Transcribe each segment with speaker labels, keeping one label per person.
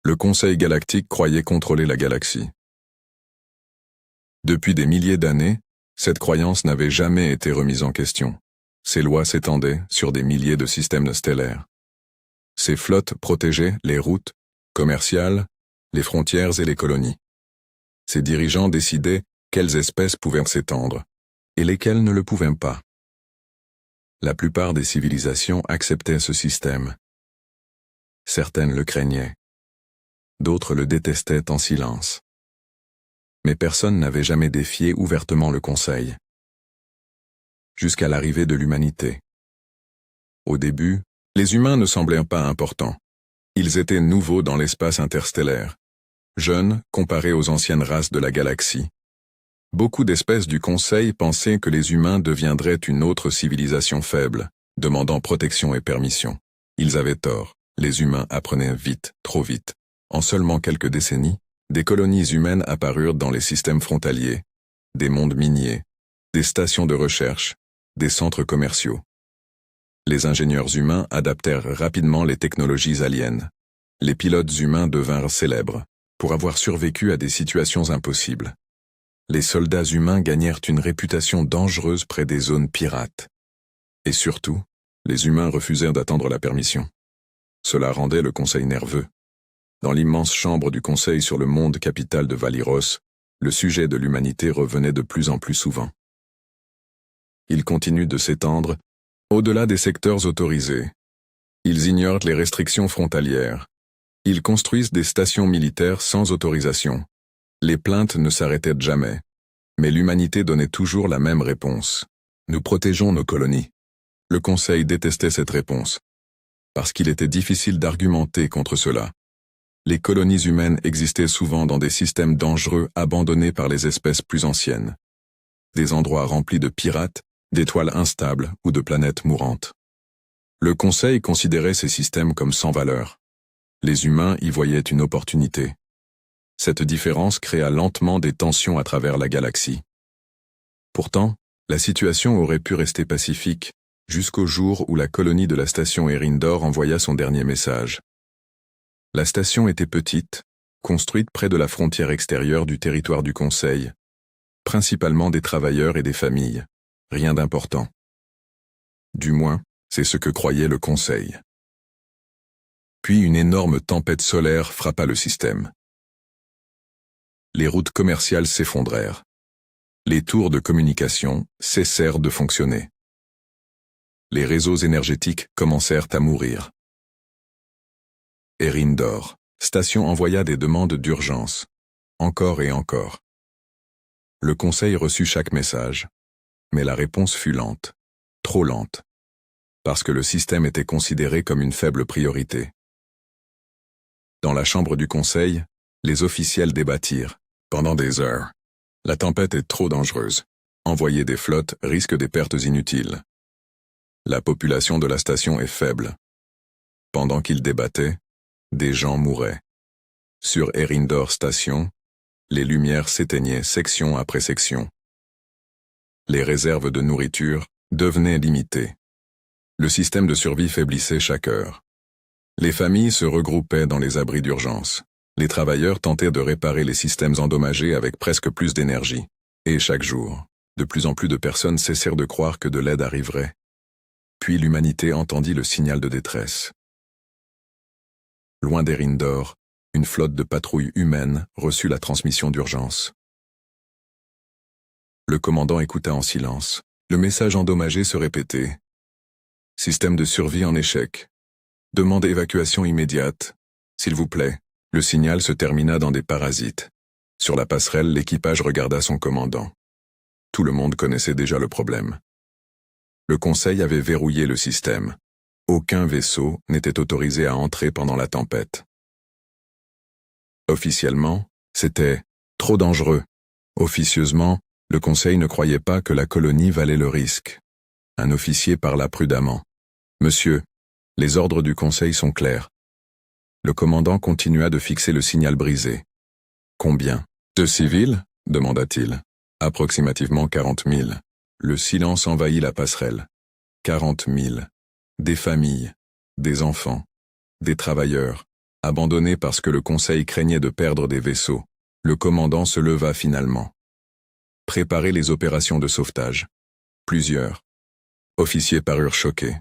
Speaker 1: Le Conseil galactique croyait contrôler la galaxie. Depuis des milliers d'années, cette croyance n'avait jamais été remise en question. Ses lois s'étendaient sur des milliers de systèmes stellaires. Ses flottes protégeaient les routes commerciales, les frontières et les colonies. Ses dirigeants décidaient quelles espèces pouvaient s'étendre et lesquelles ne le pouvaient pas. La plupart des civilisations acceptaient ce système. Certaines le craignaient. D'autres le détestaient en silence. Mais personne n'avait jamais défié ouvertement le Conseil. Jusqu'à l'arrivée de l'humanité. Au début, les humains ne semblaient pas importants. Ils étaient nouveaux dans l'espace interstellaire, jeunes comparés aux anciennes races de la galaxie. Beaucoup d'espèces du Conseil pensaient que les humains deviendraient une autre civilisation faible, demandant protection et permission. Ils avaient tort, les humains apprenaient vite, trop vite. En seulement quelques décennies, des colonies humaines apparurent dans les systèmes frontaliers, des mondes miniers, des stations de recherche, des centres commerciaux. Les ingénieurs humains adaptèrent rapidement les technologies aliens. Les pilotes humains devinrent célèbres, pour avoir survécu à des situations impossibles. Les soldats humains gagnèrent une réputation dangereuse près des zones pirates. Et surtout, les humains refusèrent d'attendre la permission. Cela rendait le Conseil nerveux. Dans l'immense chambre du Conseil sur le monde capital de Valyros, le sujet de l'humanité revenait de plus en plus souvent. Il continue de s'étendre au-delà des secteurs autorisés. Ils ignorent les restrictions frontalières. Ils construisent des stations militaires sans autorisation. Les plaintes ne s'arrêtaient jamais. Mais l'humanité donnait toujours la même réponse. Nous protégeons nos colonies. Le Conseil détestait cette réponse. Parce qu'il était difficile d'argumenter contre cela. Les colonies humaines existaient souvent dans des systèmes dangereux abandonnés par les espèces plus anciennes. Des endroits remplis de pirates, d'étoiles instables ou de planètes mourantes. Le Conseil considérait ces systèmes comme sans valeur. Les humains y voyaient une opportunité. Cette différence créa lentement des tensions à travers la galaxie. Pourtant, la situation aurait pu rester pacifique, jusqu'au jour où la colonie de la station Erindor envoya son dernier message. La station était petite, construite près de la frontière extérieure du territoire du Conseil, principalement des travailleurs et des familles, rien d'important. Du moins, c'est ce que croyait le Conseil. Puis une énorme tempête solaire frappa le système. Les routes commerciales s'effondrèrent. Les tours de communication cessèrent de fonctionner. Les réseaux énergétiques commencèrent à mourir. Erindor, station envoya des demandes d'urgence, encore et encore. Le Conseil reçut chaque message, mais la réponse fut lente, trop lente, parce que le système était considéré comme une faible priorité. Dans la chambre du Conseil, les officiels débattirent, pendant des heures. La tempête est trop dangereuse. Envoyer des flottes risque des pertes inutiles. La population de la station est faible. Pendant qu'ils débattaient, des gens mouraient. Sur Erindor Station, les lumières s'éteignaient section après section. Les réserves de nourriture devenaient limitées. Le système de survie faiblissait chaque heure. Les familles se regroupaient dans les abris d'urgence. Les travailleurs tentaient de réparer les systèmes endommagés avec presque plus d'énergie. Et chaque jour, de plus en plus de personnes cessèrent de croire que de l'aide arriverait. Puis l'humanité entendit le signal de détresse. Loin d'Erindor, une flotte de patrouilles humaines reçut la transmission d'urgence. Le commandant écouta en silence. Le message endommagé se répétait. Système de survie en échec. Demande évacuation immédiate. S'il vous plaît. Le signal se termina dans des parasites. Sur la passerelle, l'équipage regarda son commandant. Tout le monde connaissait déjà le problème. Le Conseil avait verrouillé le système. Aucun vaisseau n'était autorisé à entrer pendant la tempête. Officiellement, c'était trop dangereux. Officieusement, le Conseil ne croyait pas que la colonie valait le risque. Un officier parla prudemment. « Monsieur, les ordres du Conseil sont clairs. » Le commandant continua de fixer le signal brisé. « Combien? De civils ?» demanda-t-il. « Approximativement 40 000. » Le silence envahit la passerelle. 40 000. Des familles, des enfants, des travailleurs, Abandonné parce que le Conseil craignait de perdre des vaisseaux, le commandant se leva finalement. Préparer les opérations de sauvetage. Plusieurs officiers parurent choqués.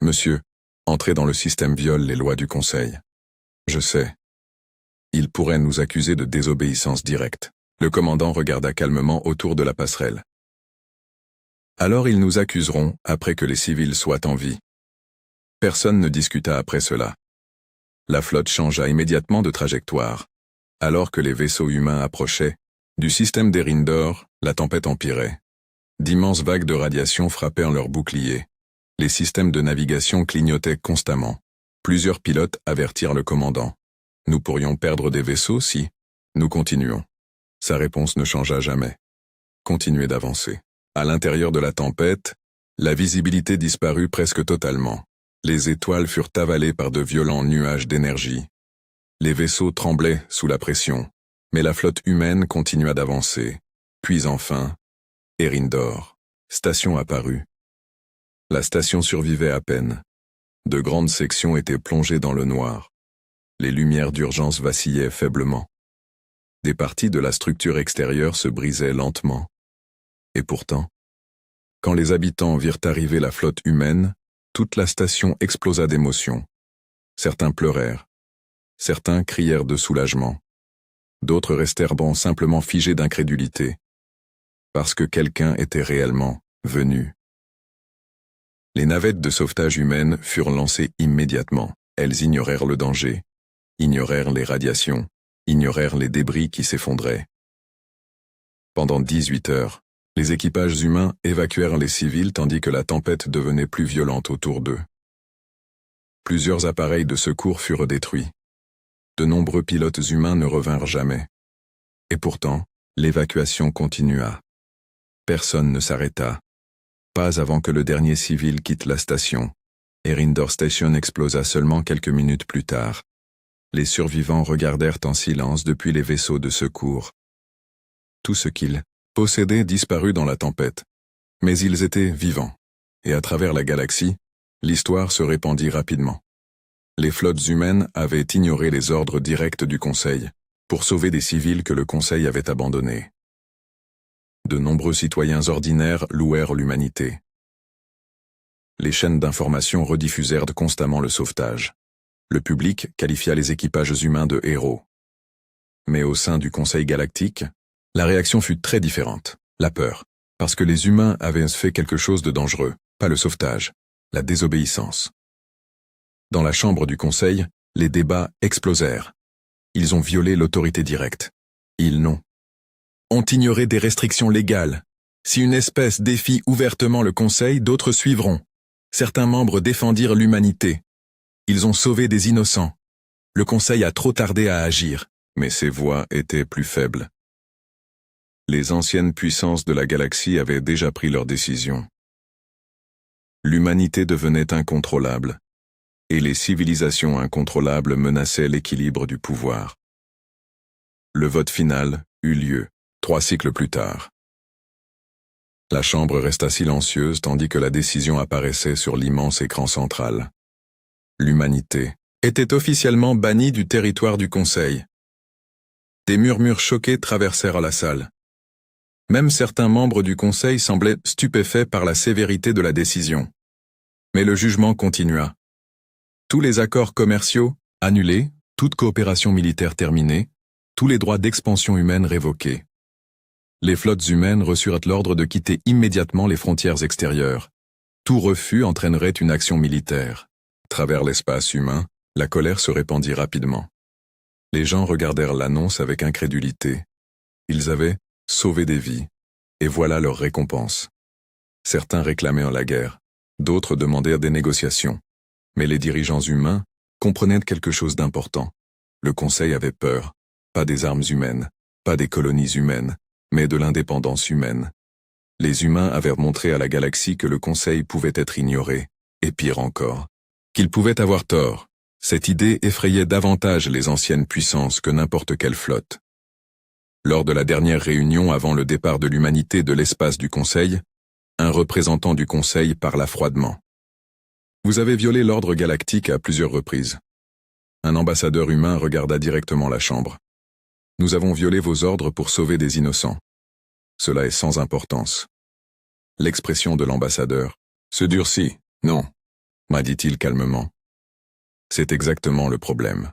Speaker 1: Monsieur, entrer dans le système viole les lois du Conseil. Je sais. Il pourrait nous accuser de désobéissance directe. Le commandant regarda calmement autour de la passerelle. Alors ils nous accuseront après que les civils soient en vie. Personne ne discuta après cela. La flotte changea immédiatement de trajectoire. Alors que les vaisseaux humains approchaient, du système d'Erindor, la tempête empirait. D'immenses vagues de radiation frappèrent leurs boucliers. Les systèmes de navigation clignotaient constamment. Plusieurs pilotes avertirent le commandant. Nous pourrions perdre des vaisseaux si nous continuons. Sa réponse ne changea jamais. Continuez d'avancer. À l'intérieur de la tempête, la visibilité disparut presque totalement. Les étoiles furent avalées par de violents nuages d'énergie. Les vaisseaux tremblaient sous la pression, mais la flotte humaine continua d'avancer. Puis enfin, Erindor. Station apparut. La station survivait à peine. De grandes sections étaient plongées dans le noir. Les lumières d'urgence vacillaient faiblement. Des parties de la structure extérieure se brisaient lentement. Et pourtant, quand les habitants virent arriver la flotte humaine, toute la station explosa d'émotion. Certains pleurèrent. Certains crièrent de soulagement. D'autres restèrent simplement figés d'incrédulité. Parce que quelqu'un était réellement venu. Les navettes de sauvetage humaines furent lancées immédiatement. Elles ignorèrent le danger, ignorèrent les radiations, ignorèrent les débris qui s'effondraient. Pendant 18 heures, les équipages humains évacuèrent les civils tandis que la tempête devenait plus violente autour d'eux. Plusieurs appareils de secours furent détruits. De nombreux pilotes humains ne revinrent jamais. Et pourtant, l'évacuation continua. Personne ne s'arrêta. Pas avant que le dernier civil quitte la station. Erindor Station explosa seulement quelques minutes plus tard. Les survivants regardèrent en silence depuis les vaisseaux de secours. Tout ce qu'ils possédaient disparut dans la tempête. Mais ils étaient vivants. Et à travers la galaxie, l'histoire se répandit rapidement. Les flottes humaines avaient ignoré les ordres directs du Conseil, pour sauver des civils que le Conseil avait abandonnés. De nombreux citoyens ordinaires louèrent l'humanité. Les chaînes d'information rediffusèrent constamment le sauvetage. Le public qualifia les équipages humains de héros. Mais au sein du Conseil galactique, la réaction fut très différente. La peur, parce que les humains avaient fait quelque chose de dangereux, pas le sauvetage, la désobéissance. Dans la chambre du Conseil, les débats explosèrent. Ils ont violé l'autorité directe. Ils ont ignoré des restrictions légales. Si une espèce défie ouvertement le Conseil, d'autres suivront. Certains membres défendirent l'humanité. Ils ont sauvé des innocents. Le Conseil a trop tardé à agir, mais ses voix étaient plus faibles. Les anciennes puissances de la galaxie avaient déjà pris leurs décisions. L'humanité devenait incontrôlable, et les civilisations incontrôlables menaçaient l'équilibre du pouvoir. Le vote final eut lieu, 3 cycles plus tard. La chambre resta silencieuse tandis que la décision apparaissait sur l'immense écran central. L'humanité était officiellement bannie du territoire du Conseil. Des murmures choqués traversèrent la salle. Même certains membres du Conseil semblaient stupéfaits par la sévérité de la décision. Mais le jugement continua. Tous les accords commerciaux annulés, toute coopération militaire terminée, tous les droits d'expansion humaine révoqués. Les flottes humaines reçurent l'ordre de quitter immédiatement les frontières extérieures. Tout refus entraînerait une action militaire. À travers l'espace humain, la colère se répandit rapidement. Les gens regardèrent l'annonce avec incrédulité. Ils avaient sauvé des vies, et voilà leur récompense. Certains réclamèrent la guerre, d'autres demandèrent des négociations. Mais les dirigeants humains comprenaient quelque chose d'important. Le Conseil avait peur, pas des armes humaines, pas des colonies humaines, mais de l'indépendance humaine. Les humains avaient montré à la galaxie que le Conseil pouvait être ignoré, et pire encore, qu'il pouvait avoir tort. Cette idée effrayait davantage les anciennes puissances que n'importe quelle flotte. Lors de la dernière réunion avant le départ de l'humanité de l'espace du Conseil, un représentant du Conseil parla froidement. Vous avez violé l'ordre galactique à plusieurs reprises. Un ambassadeur humain regarda directement la chambre. « Nous avons violé vos ordres pour sauver des innocents. Cela est sans importance. » L'expression de l'ambassadeur se durcit. « Non, » m'a dit-il calmement. C'est exactement le problème.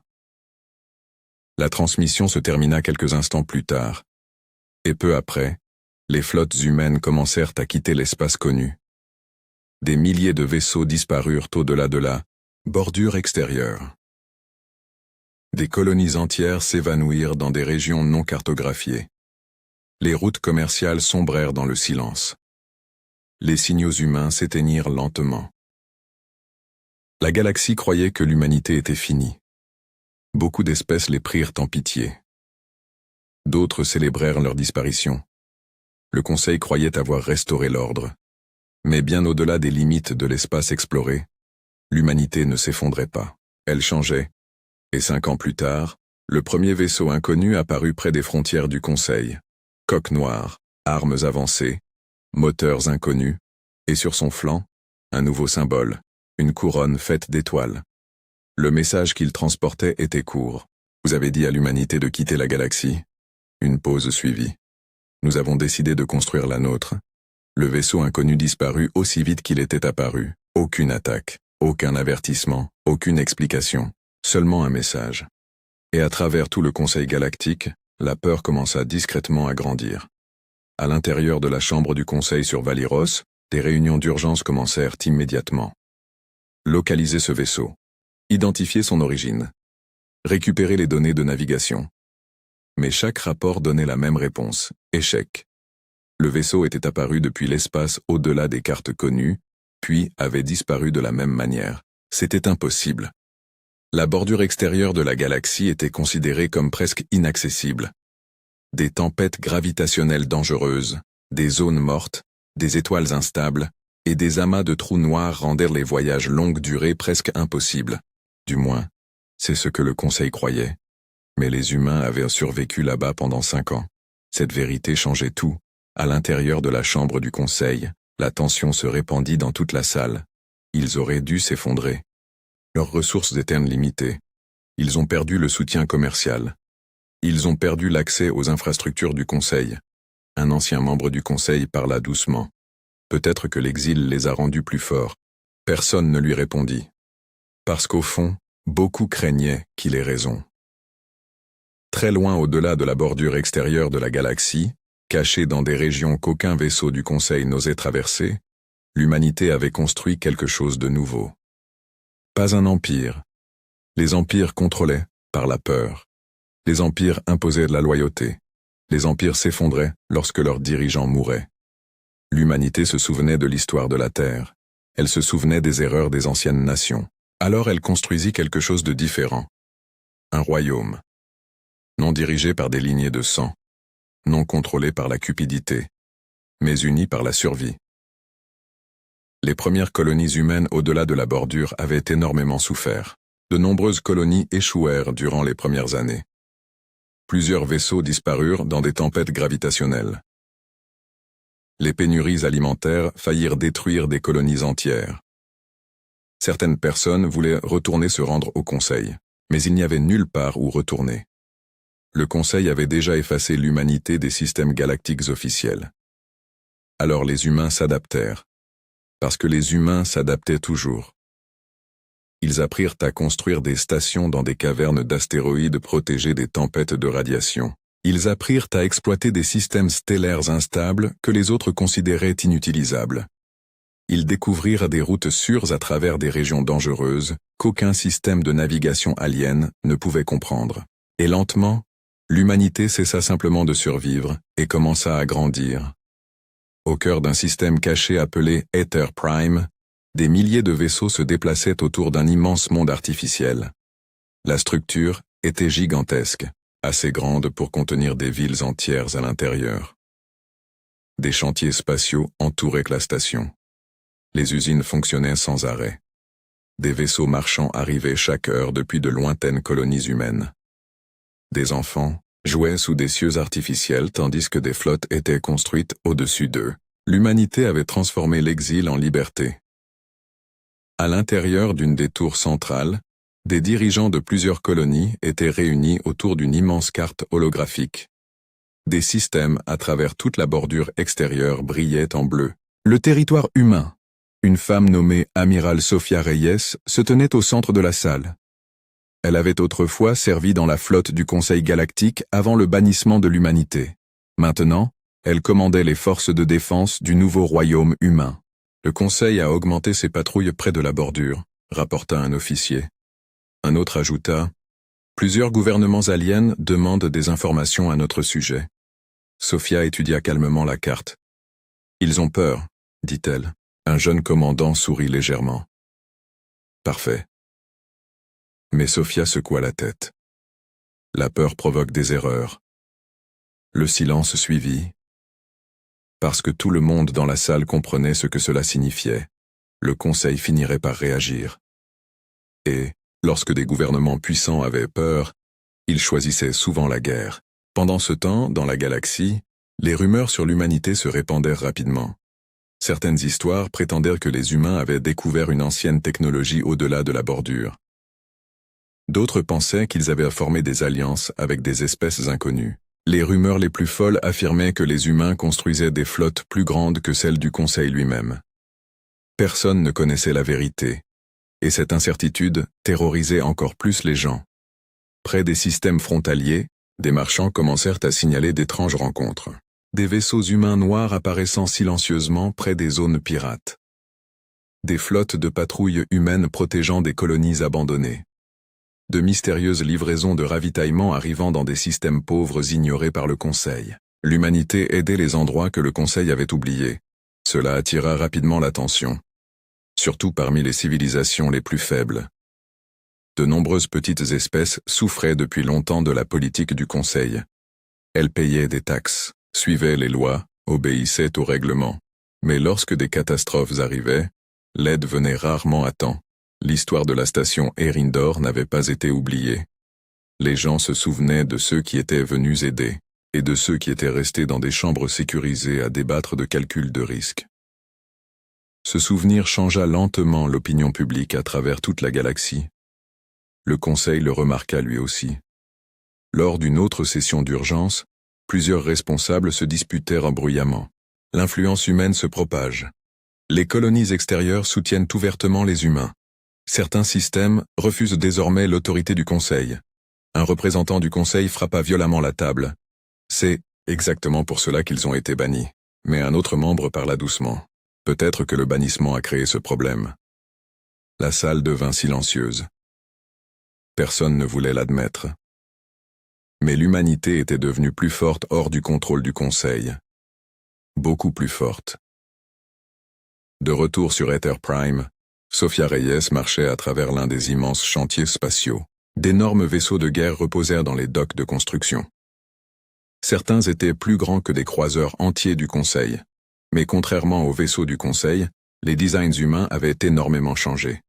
Speaker 1: La transmission se termina quelques instants plus tard. Et peu après, les flottes humaines commencèrent à quitter l'espace connu. Des milliers de vaisseaux disparurent au-delà de la bordure extérieure. Des colonies entières s'évanouirent dans des régions non cartographiées. Les routes commerciales sombrèrent dans le silence. Les signaux humains s'éteignirent lentement. La galaxie croyait que l'humanité était finie. Beaucoup d'espèces les prirent en pitié. D'autres célébrèrent leur disparition. Le Conseil croyait avoir restauré l'ordre. Mais bien au-delà des limites de l'espace exploré, l'humanité ne s'effondrait pas. Elle changeait. Et 5 ans plus tard, le premier vaisseau inconnu apparut près des frontières du Conseil. Coque noire, armes avancées, moteurs inconnus, et sur son flanc, un nouveau symbole, une couronne faite d'étoiles. Le message qu'il transportait était court. Vous avez dit à l'humanité de quitter la galaxie. Une pause suivit. Nous avons décidé de construire la nôtre. Le vaisseau inconnu disparut aussi vite qu'il était apparu. Aucune attaque, aucun avertissement, aucune explication, seulement un message. Et à travers tout le Conseil galactique, la peur commença discrètement à grandir. À l'intérieur de la chambre du Conseil sur Valyros, des réunions d'urgence commencèrent immédiatement. Localiser ce vaisseau. Identifier son origine. Récupérer les données de navigation. Mais chaque rapport donnait la même réponse. Échec. Le vaisseau était apparu depuis l'espace au-delà des cartes connues, puis avait disparu de la même manière. C'était impossible. La bordure extérieure de la galaxie était considérée comme presque inaccessible. Des tempêtes gravitationnelles dangereuses, des zones mortes, des étoiles instables, et des amas de trous noirs rendirent les voyages longue durée presque impossibles. Du moins, c'est ce que le Conseil croyait. Mais les humains avaient survécu là-bas pendant 5 ans. Cette vérité changeait tout. À l'intérieur de la chambre du Conseil, la tension se répandit dans toute la salle. Ils auraient dû s'effondrer. Leurs ressources étaient limitées. Ils ont perdu le soutien commercial. Ils ont perdu l'accès aux infrastructures du Conseil. Un ancien membre du Conseil parla doucement. Peut-être que l'exil les a rendus plus forts. Personne ne lui répondit. Parce qu'au fond, beaucoup craignaient qu'il ait raison. Très loin au-delà de la bordure extérieure de la galaxie, cachée dans des régions qu'aucun vaisseau du Conseil n'osait traverser, l'humanité avait construit quelque chose de nouveau. Pas un empire. Les empires contrôlaient, par la peur. Les empires imposaient de la loyauté. Les empires s'effondraient lorsque leurs dirigeants mouraient. L'humanité se souvenait de l'histoire de la Terre. Elle se souvenait des erreurs des anciennes nations. Alors elle construisit quelque chose de différent. Un royaume. Non dirigé par des lignées de sang. Non contrôlé par la cupidité. Mais uni par la survie. Les premières colonies humaines au-delà de la bordure avaient énormément souffert. De nombreuses colonies échouèrent durant les premières années. Plusieurs vaisseaux disparurent dans des tempêtes gravitationnelles. Les pénuries alimentaires faillirent détruire des colonies entières. Certaines personnes voulaient retourner se rendre au Conseil, mais il n'y avait nulle part où retourner. Le Conseil avait déjà effacé l'humanité des systèmes galactiques officiels. Alors les humains s'adaptèrent. Parce que les humains s'adaptaient toujours. Ils apprirent à construire des stations dans des cavernes d'astéroïdes protégées des tempêtes de radiation. Ils apprirent à exploiter des systèmes stellaires instables que les autres considéraient inutilisables. Ils découvrirent des routes sûres à travers des régions dangereuses qu'aucun système de navigation alien ne pouvait comprendre. Et lentement, l'humanité cessa simplement de survivre et commença à grandir. Au cœur d'un système caché appelé Aether Prime, des milliers de vaisseaux se déplaçaient autour d'un immense monde artificiel. La structure était gigantesque, assez grande pour contenir des villes entières à l'intérieur. Des chantiers spatiaux entouraient la station. Les usines fonctionnaient sans arrêt. Des vaisseaux marchands arrivaient chaque heure depuis de lointaines colonies humaines. Des enfants jouaient sous des cieux artificiels tandis que des flottes étaient construites au-dessus d'eux. L'humanité avait transformé l'exil en liberté. À l'intérieur d'une des tours centrales, Des dirigeants de plusieurs colonies étaient réunis autour d'une immense carte holographique. Des systèmes à travers toute la bordure extérieure brillaient en bleu. Le territoire humain. Une femme nommée Amiral Sophia Reyes se tenait au centre de la salle. Elle avait autrefois servi dans la flotte du Conseil galactique avant le bannissement de l'humanité. Maintenant, elle commandait les forces de défense du nouveau royaume humain. Le Conseil a augmenté ses patrouilles près de la bordure, rapporta un officier. Un autre ajouta « Plusieurs gouvernements aliens demandent des informations à notre sujet. » Sophia étudia calmement la carte. « Ils ont peur, dit-elle. » Un jeune commandant sourit légèrement. « Parfait. » Mais Sophia secoua la tête. La peur provoque des erreurs. Le silence suivit. Parce que tout le monde dans la salle comprenait ce que cela signifiait, le Conseil finirait par réagir. Et, lorsque des gouvernements puissants avaient peur, ils choisissaient souvent la guerre. Pendant ce temps, dans la galaxie, les rumeurs sur l'humanité se répandèrent rapidement. Certaines histoires prétendaient que les humains avaient découvert une ancienne technologie au-delà de la bordure. D'autres pensaient qu'ils avaient formé des alliances avec des espèces inconnues. Les rumeurs les plus folles affirmaient que les humains construisaient des flottes plus grandes que celles du Conseil lui-même. Personne ne connaissait la vérité, et cette incertitude terrorisait encore plus les gens. Près des systèmes frontaliers, des marchands commencèrent à signaler d'étranges rencontres. Des vaisseaux humains noirs apparaissant silencieusement près des zones pirates. Des flottes de patrouilles humaines protégeant des colonies abandonnées. De mystérieuses livraisons de ravitaillement arrivant dans des systèmes pauvres ignorés par le Conseil. L'humanité aidait les endroits que le Conseil avait oubliés. Cela attira rapidement l'attention, surtout parmi les civilisations les plus faibles. De nombreuses petites espèces souffraient depuis longtemps de la politique du Conseil. Elles payaient des taxes, suivaient les lois, obéissaient aux règlements. Mais lorsque des catastrophes arrivaient, l'aide venait rarement à temps. L'histoire de la station Erindor n'avait pas été oubliée. Les gens se souvenaient de ceux qui étaient venus aider, et de ceux qui étaient restés dans des chambres sécurisées à débattre de calculs de risque. Ce souvenir changea lentement l'opinion publique à travers toute la galaxie. Le Conseil le remarqua lui aussi. Lors d'une autre session d'urgence, plusieurs responsables se disputèrent bruyamment. L'influence humaine se propage. Les colonies extérieures soutiennent ouvertement les humains. Certains systèmes refusent désormais l'autorité du Conseil. Un représentant du Conseil frappa violemment la table. C'est exactement pour cela qu'ils ont été bannis. Mais un autre membre parla doucement. Peut-être que le bannissement a créé ce problème. La salle devint silencieuse. Personne ne voulait l'admettre. Mais l'humanité était devenue plus forte hors du contrôle du Conseil. Beaucoup plus forte. De retour sur Aether Prime, Sophia Reyes marchait à travers l'un des immenses chantiers spatiaux. D'énormes vaisseaux de guerre reposèrent dans les docks de construction. Certains étaient plus grands que des croiseurs entiers du Conseil. Mais contrairement aux vaisseaux du Conseil, les designs humains avaient énormément changé.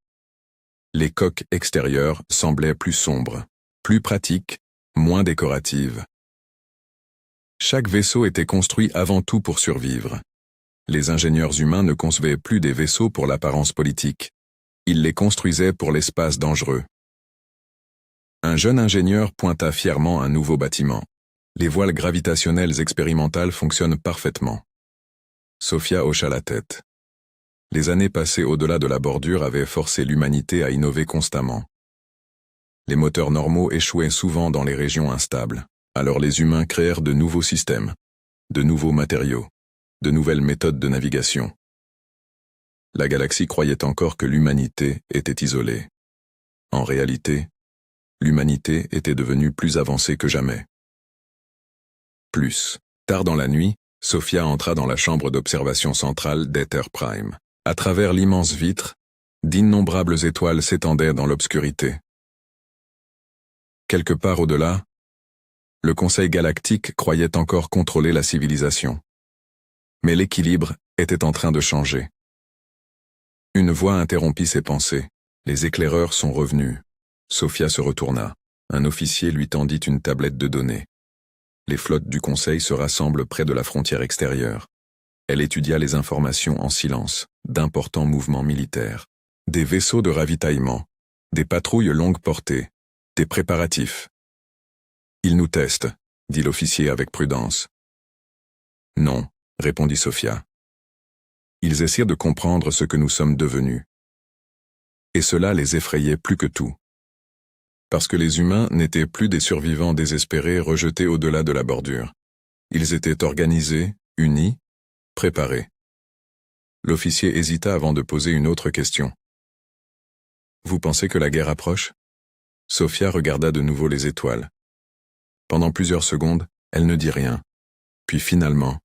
Speaker 1: Les coques extérieures semblaient plus sombres, plus pratiques, moins décoratives. Chaque vaisseau était construit avant tout pour survivre. Les ingénieurs humains ne concevaient plus des vaisseaux pour l'apparence politique. Ils les construisaient pour l'espace dangereux. Un jeune ingénieur pointa fièrement un nouveau bâtiment. Les voiles gravitationnelles expérimentales fonctionnent parfaitement. Sophia hocha la tête. Les années passées au-delà de la bordure avaient forcé l'humanité à innover constamment. Les moteurs normaux échouaient souvent dans les régions instables. Alors les humains créèrent de nouveaux systèmes, de nouveaux matériaux, de nouvelles méthodes de navigation. La galaxie croyait encore que l'humanité était isolée. En réalité, l'humanité était devenue plus avancée que jamais. Plus tard dans la nuit, Sophia entra dans la chambre d'observation centrale d'Aether Prime. À travers l'immense vitre, d'innombrables étoiles s'étendaient dans l'obscurité. Quelque part au-delà, le Conseil galactique croyait encore contrôler la civilisation. Mais l'équilibre était en train de changer. Une voix interrompit ses pensées. Les éclaireurs sont revenus. Sophia se retourna. Un officier lui tendit une tablette de données. Les flottes du Conseil se rassemblent près de la frontière extérieure. Elle étudia les informations en silence, d'importants mouvements militaires. Des vaisseaux de ravitaillement, Des patrouilles longue portée. Des préparatifs. Ils nous testent, dit l'officier avec prudence. Non, répondit Sophia. Ils essaient de comprendre ce que nous sommes devenus. Et cela les effrayait plus que tout. Parce que les humains n'étaient plus des survivants désespérés rejetés au-delà de la bordure. Ils étaient organisés, unis, préparés. L'officier hésita avant de poser une autre question. Vous pensez que la guerre approche? Sophia regarda de nouveau les étoiles. Pendant plusieurs secondes, elle ne dit rien. Puis finalement,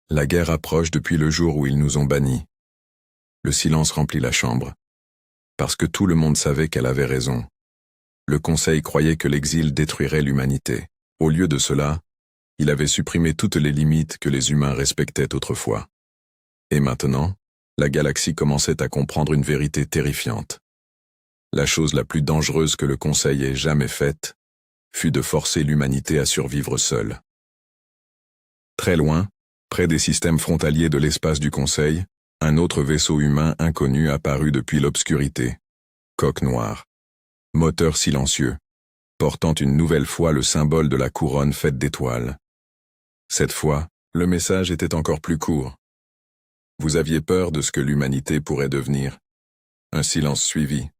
Speaker 1: la guerre approche depuis le jour où ils nous ont bannis. Le silence remplit la chambre. Parce que tout le monde savait qu'elle avait raison. Le Conseil croyait que l'exil détruirait l'humanité. Au lieu de cela, il avait supprimé toutes les limites que les humains respectaient autrefois. Et maintenant, la galaxie commençait à comprendre une vérité terrifiante. La chose la plus dangereuse que le Conseil ait jamais faite fut de forcer l'humanité à survivre seule. Très loin, près des systèmes frontaliers de l'espace du Conseil, un autre vaisseau humain inconnu apparut depuis l'obscurité. Coque noire. Moteur silencieux, portant une nouvelle fois le symbole de la couronne faite d'étoiles. Cette fois, le message était encore plus court. Vous aviez peur de ce que l'humanité pourrait devenir. Un silence suivit.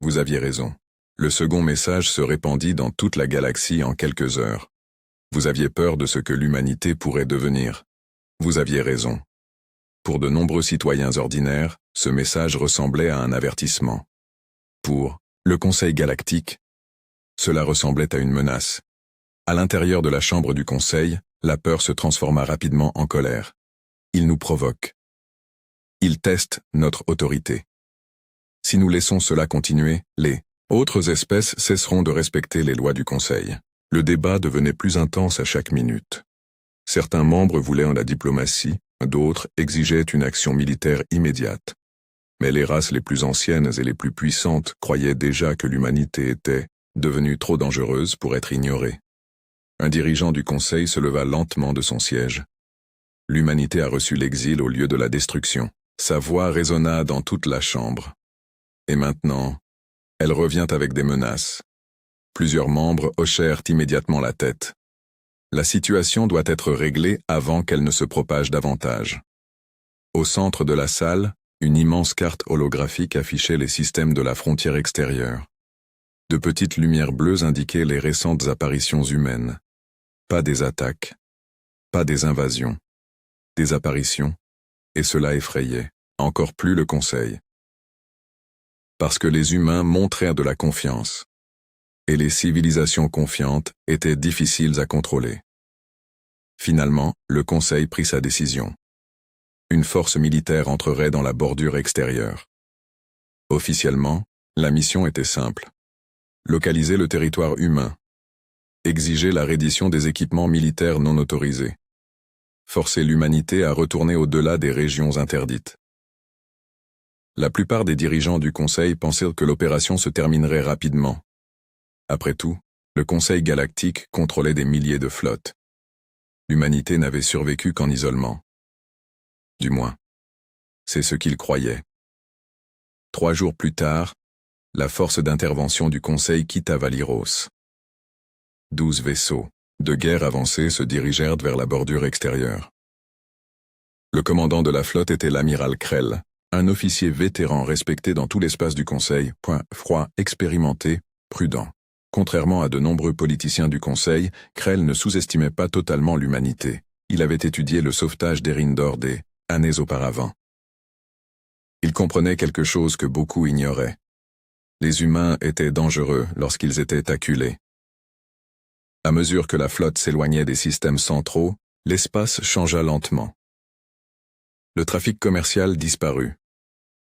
Speaker 1: Vous aviez raison. Le second message se répandit dans toute la galaxie en quelques heures. Vous aviez peur de ce que l'humanité pourrait devenir. Vous aviez raison. Pour de nombreux citoyens ordinaires, ce message ressemblait à un avertissement. Pour le Conseil galactique, cela ressemblait à une menace. À l'intérieur de la chambre du Conseil, la peur se transforma rapidement en colère. Il nous provoque. Il teste notre autorité. Si nous laissons cela continuer, les autres espèces cesseront de respecter les lois du Conseil. Le débat devenait plus intense à chaque minute. Certains membres voulaient la diplomatie, d'autres exigeaient une action militaire immédiate. Mais les races les plus anciennes et les plus puissantes croyaient déjà que l'humanité était devenue trop dangereuse pour être ignorée. Un dirigeant du Conseil se leva lentement de son siège. L'humanité a reçu l'exil au lieu de la destruction. Sa voix résonna dans toute la chambre. Et maintenant, elle revient avec des menaces. Plusieurs membres hochèrent immédiatement la tête. La situation doit être réglée avant qu'elle ne se propage davantage. Au centre de la salle, une immense carte holographique affichait les systèmes de la frontière extérieure. De petites lumières bleues indiquaient les récentes apparitions humaines. Pas des attaques, pas des invasions, des apparitions, et cela effrayait encore plus le Conseil. Parce que les humains montrèrent de la confiance, et les civilisations confiantes étaient difficiles à contrôler. Finalement, le Conseil prit sa décision. Une force militaire entrerait dans la bordure extérieure. Officiellement, la mission était simple. Localiser le territoire humain. Exiger la reddition des équipements militaires non autorisés. Forcer l'humanité à retourner au-delà des régions interdites. La plupart des dirigeants du Conseil pensaient que l'opération se terminerait rapidement. Après tout, le Conseil galactique contrôlait des milliers de flottes. L'humanité n'avait survécu qu'en isolement. Du moins, c'est ce qu'ils croyaient. 3 jours plus tard, la force d'intervention du Conseil quitta Valiros. 12 vaisseaux de guerre avancés se dirigèrent vers la bordure extérieure. Le commandant de la flotte était l'amiral Krell, un officier vétéran respecté dans tout l'espace du Conseil, froid, expérimenté, prudent. Contrairement à de nombreux politiciens du Conseil, Krell ne sous-estimait pas totalement l'humanité. Il avait étudié le sauvetage d'Erindor des années auparavant. Il comprenait quelque chose que beaucoup ignoraient. Les humains étaient dangereux lorsqu'ils étaient acculés. À mesure que la flotte s'éloignait des systèmes centraux, l'espace changea lentement. Le trafic commercial disparut.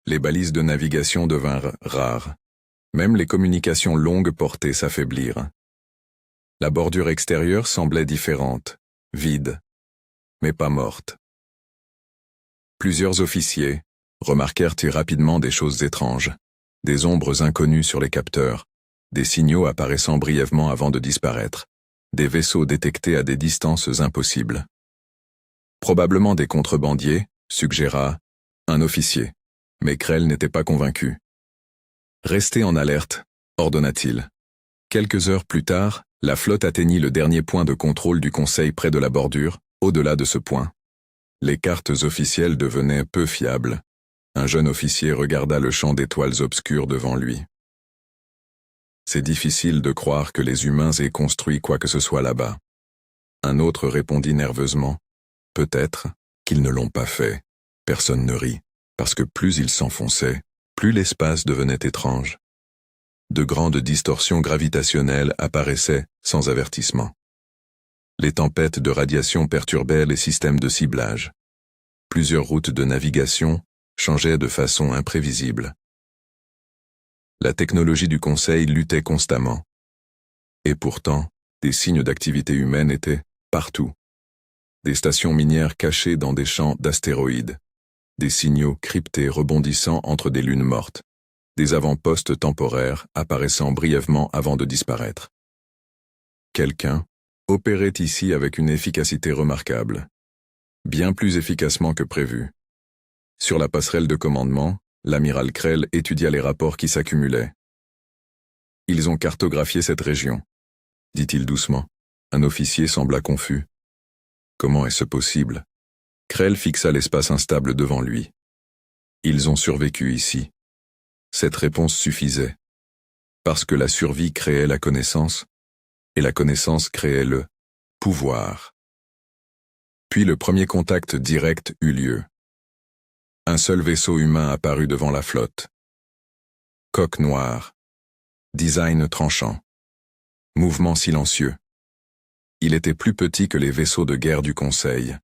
Speaker 1: Les balises de navigation devinrent rares. Même les communications longue portée s'affaiblirent. La bordure extérieure semblait différente, vide, mais pas morte. Plusieurs officiers remarquèrent rapidement des choses étranges, des ombres inconnues sur les capteurs, des signaux apparaissant brièvement avant de disparaître, des vaisseaux détectés à des distances impossibles. Probablement des contrebandiers, suggéra un officier, mais Krell n'était pas convaincu. Restez en alerte, ordonna-t-il. Quelques heures plus tard, la flotte atteignit le dernier point de contrôle du Conseil près de la bordure. Au-delà de ce point, les cartes officielles devenaient peu fiables. Un jeune officier regarda le champ d'étoiles obscures devant lui. C'est difficile de croire que les humains aient construit quoi que ce soit là-bas. Un autre répondit nerveusement. Peut-être qu'ils ne l'ont pas fait. Personne ne rit, parce que plus ils s'enfonçaient, plus l'espace devenait étrange. De grandes distorsions gravitationnelles apparaissaient sans avertissement. Les tempêtes de radiation perturbaient les systèmes de ciblage. Plusieurs routes de navigation changeaient de façon imprévisible. La technologie du Conseil luttait constamment. Et pourtant, des signes d'activité humaine étaient partout. Des stations minières cachées dans des champs d'astéroïdes. Des signaux cryptés rebondissant entre des lunes mortes. Des avant-postes temporaires apparaissant brièvement avant de disparaître. Quelqu'un opérait ici avec une efficacité remarquable. Bien plus efficacement que prévu. Sur la passerelle de commandement, l'amiral Krell étudia les rapports qui s'accumulaient. « Ils ont cartographié cette région », dit-il doucement. Un officier sembla confus. « Comment est-ce possible ?» Krell fixa l'espace instable devant lui. « Ils ont survécu ici. » Cette réponse suffisait. Parce que la survie créait la connaissance, et la connaissance créait le pouvoir. Puis le premier contact direct eut lieu. Un seul vaisseau humain apparut devant la flotte. Coque noire. Design tranchant. Mouvement silencieux. Il était plus petit que les vaisseaux de guerre du Conseil.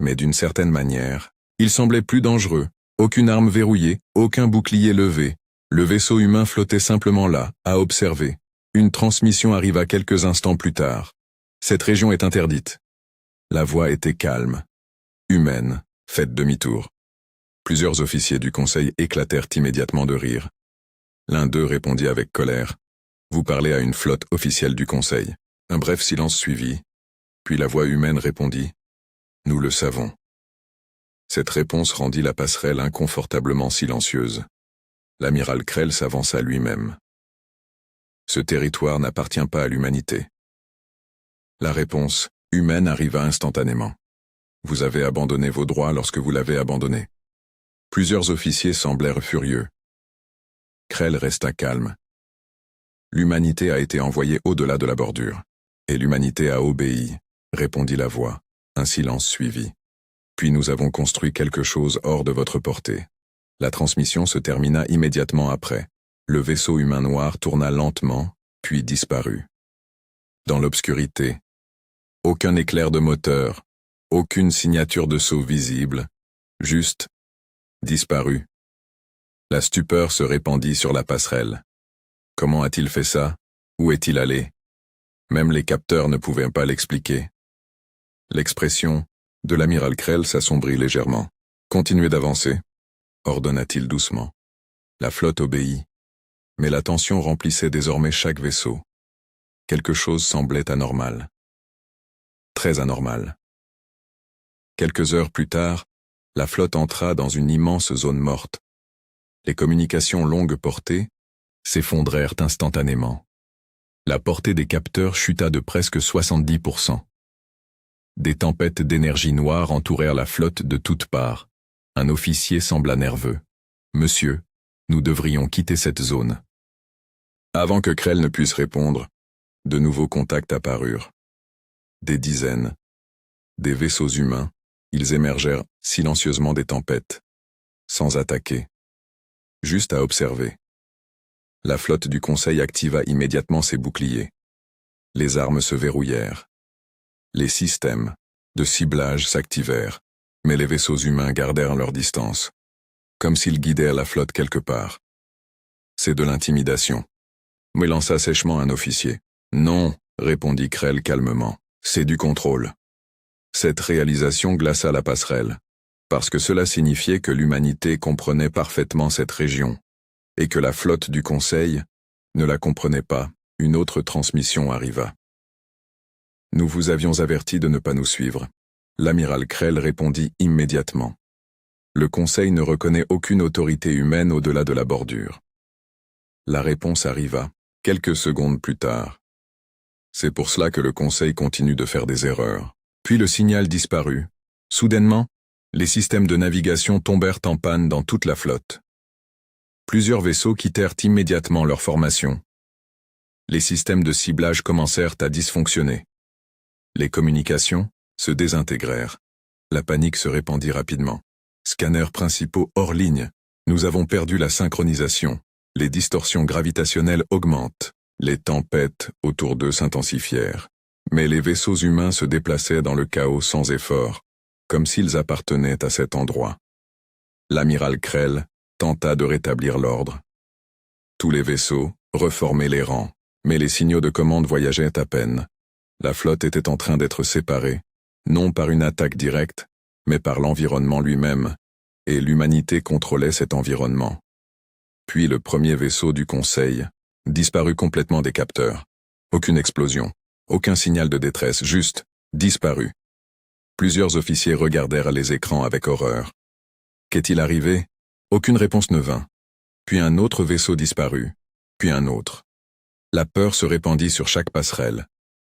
Speaker 1: Mais d'une certaine manière, il semblait plus dangereux. Aucune arme verrouillée, aucun bouclier levé. Le vaisseau humain flottait simplement là, à observer. Une transmission arriva quelques instants plus tard. Cette région est interdite. La voix était calme, humaine, faites demi-tour. Plusieurs officiers du Conseil éclatèrent immédiatement de rire. L'un d'eux répondit avec colère. Vous parlez à une flotte officielle du Conseil. Un bref silence suivit. Puis la voix humaine répondit. Nous le savons. Cette réponse rendit la passerelle inconfortablement silencieuse. L'amiral Krell s'avança lui-même. Ce territoire n'appartient pas à l'humanité. La réponse humaine arriva instantanément. Vous avez abandonné vos droits lorsque vous l'avez abandonné. Plusieurs officiers semblèrent furieux. Krell resta calme. L'humanité a été envoyée au-delà de la bordure. Et l'humanité a obéi, répondit la voix. Un silence suivit. Puis nous avons construit quelque chose hors de votre portée. La transmission se termina immédiatement après. Le vaisseau humain noir tourna lentement, puis disparut. Dans l'obscurité, aucun éclair de moteur, aucune signature de saut visible, juste disparu. La stupeur se répandit sur la passerelle. Comment a-t-il fait ça? Où est-il allé? Même les capteurs ne pouvaient pas l'expliquer. L'expression de l'amiral Krell s'assombrit légèrement. Continuez d'avancer, ordonna-t-il doucement. La flotte obéit. Mais la tension remplissait désormais chaque vaisseau. Quelque chose semblait anormal. Très anormal. Quelques heures plus tard, la flotte entra dans une immense zone morte. Les communications longue portée s'effondrèrent instantanément. La portée des capteurs chuta de presque 70%. Des tempêtes d'énergie noire entourèrent la flotte de toutes parts. Un officier sembla nerveux. « Monsieur, nous devrions quitter cette zone. » Avant que Krell ne puisse répondre, de nouveaux contacts apparurent. Des dizaines. Des vaisseaux humains, ils émergèrent silencieusement des tempêtes, sans attaquer, juste à observer. La flotte du Conseil activa immédiatement ses boucliers. Les armes se verrouillèrent. Les systèmes de ciblage s'activèrent, mais les vaisseaux humains gardèrent leur distance, comme s'ils guidaient la flotte quelque part. C'est de l'intimidation. M'élança sèchement un officier. Non, répondit Krell calmement, c'est du contrôle. Cette réalisation glaça la passerelle, parce que cela signifiait que l'humanité comprenait parfaitement cette région, et que la flotte du Conseil ne la comprenait pas. Une autre transmission arriva. Nous vous avions averti de ne pas nous suivre. L'amiral Krell répondit immédiatement. Le Conseil ne reconnaît aucune autorité humaine au-delà de la bordure. La réponse arriva, quelques secondes plus tard. C'est pour cela que le Conseil continue de faire des erreurs. Puis le signal disparut. Soudainement, les systèmes de navigation tombèrent en panne dans toute la flotte. Plusieurs vaisseaux quittèrent immédiatement leur formation. Les systèmes de ciblage commencèrent à dysfonctionner. Les communications se désintégrèrent. La panique se répandit rapidement. Scanners principaux hors ligne. Nous avons perdu la synchronisation. Les distorsions gravitationnelles augmentent. Les tempêtes autour d'eux s'intensifièrent. Mais les vaisseaux humains se déplaçaient dans le chaos sans effort, comme s'ils appartenaient à cet endroit. L'amiral Krell tenta de rétablir l'ordre. Tous les vaisseaux reformaient les rangs, mais les signaux de commande voyageaient à peine. La flotte était en train d'être séparée, non par une attaque directe, mais par l'environnement lui-même, et l'humanité contrôlait cet environnement. Puis le premier vaisseau du Conseil disparut complètement des capteurs. Aucune explosion, aucun signal de détresse, juste disparu. Plusieurs officiers regardèrent les écrans avec horreur. Qu'est-il arrivé? Aucune réponse ne vint. Puis un autre vaisseau disparut, puis un autre. La peur se répandit sur chaque passerelle.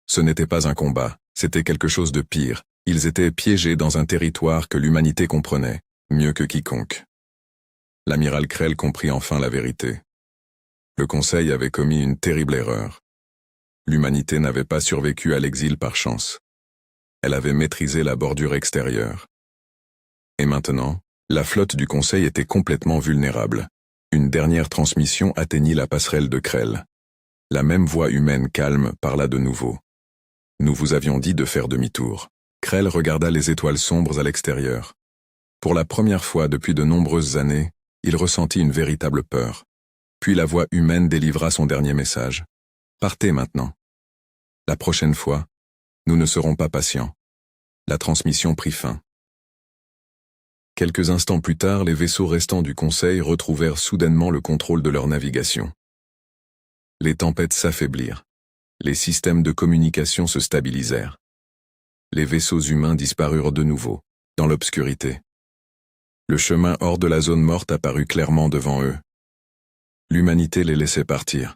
Speaker 1: Ce n'était pas un combat, c'était quelque chose de pire. Ils étaient piégés dans un territoire que l'humanité comprenait, mieux que quiconque. L'amiral Krell comprit enfin la vérité. Le Conseil avait commis une terrible erreur. L'humanité n'avait pas survécu à l'exil par chance. Elle avait maîtrisé la bordure extérieure. Et maintenant, la flotte du Conseil était complètement vulnérable. Une dernière transmission atteignit la passerelle de Krell. La même voix humaine calme parla de nouveau. Nous vous avions dit de faire demi-tour. Krell regarda les étoiles sombres à l'extérieur. Pour la première fois depuis de nombreuses années, il ressentit une véritable peur. Puis la voix humaine délivra son dernier message. Partez maintenant. La prochaine fois, nous ne serons pas patients. La transmission prit fin. Quelques instants plus tard, les vaisseaux restants du Conseil retrouvèrent soudainement le contrôle de leur navigation. Les tempêtes s'affaiblirent. Les systèmes de communication se stabilisèrent. Les vaisseaux humains disparurent de nouveau, dans l'obscurité. Le chemin hors de la zone morte apparut clairement devant eux. L'humanité les laissait partir.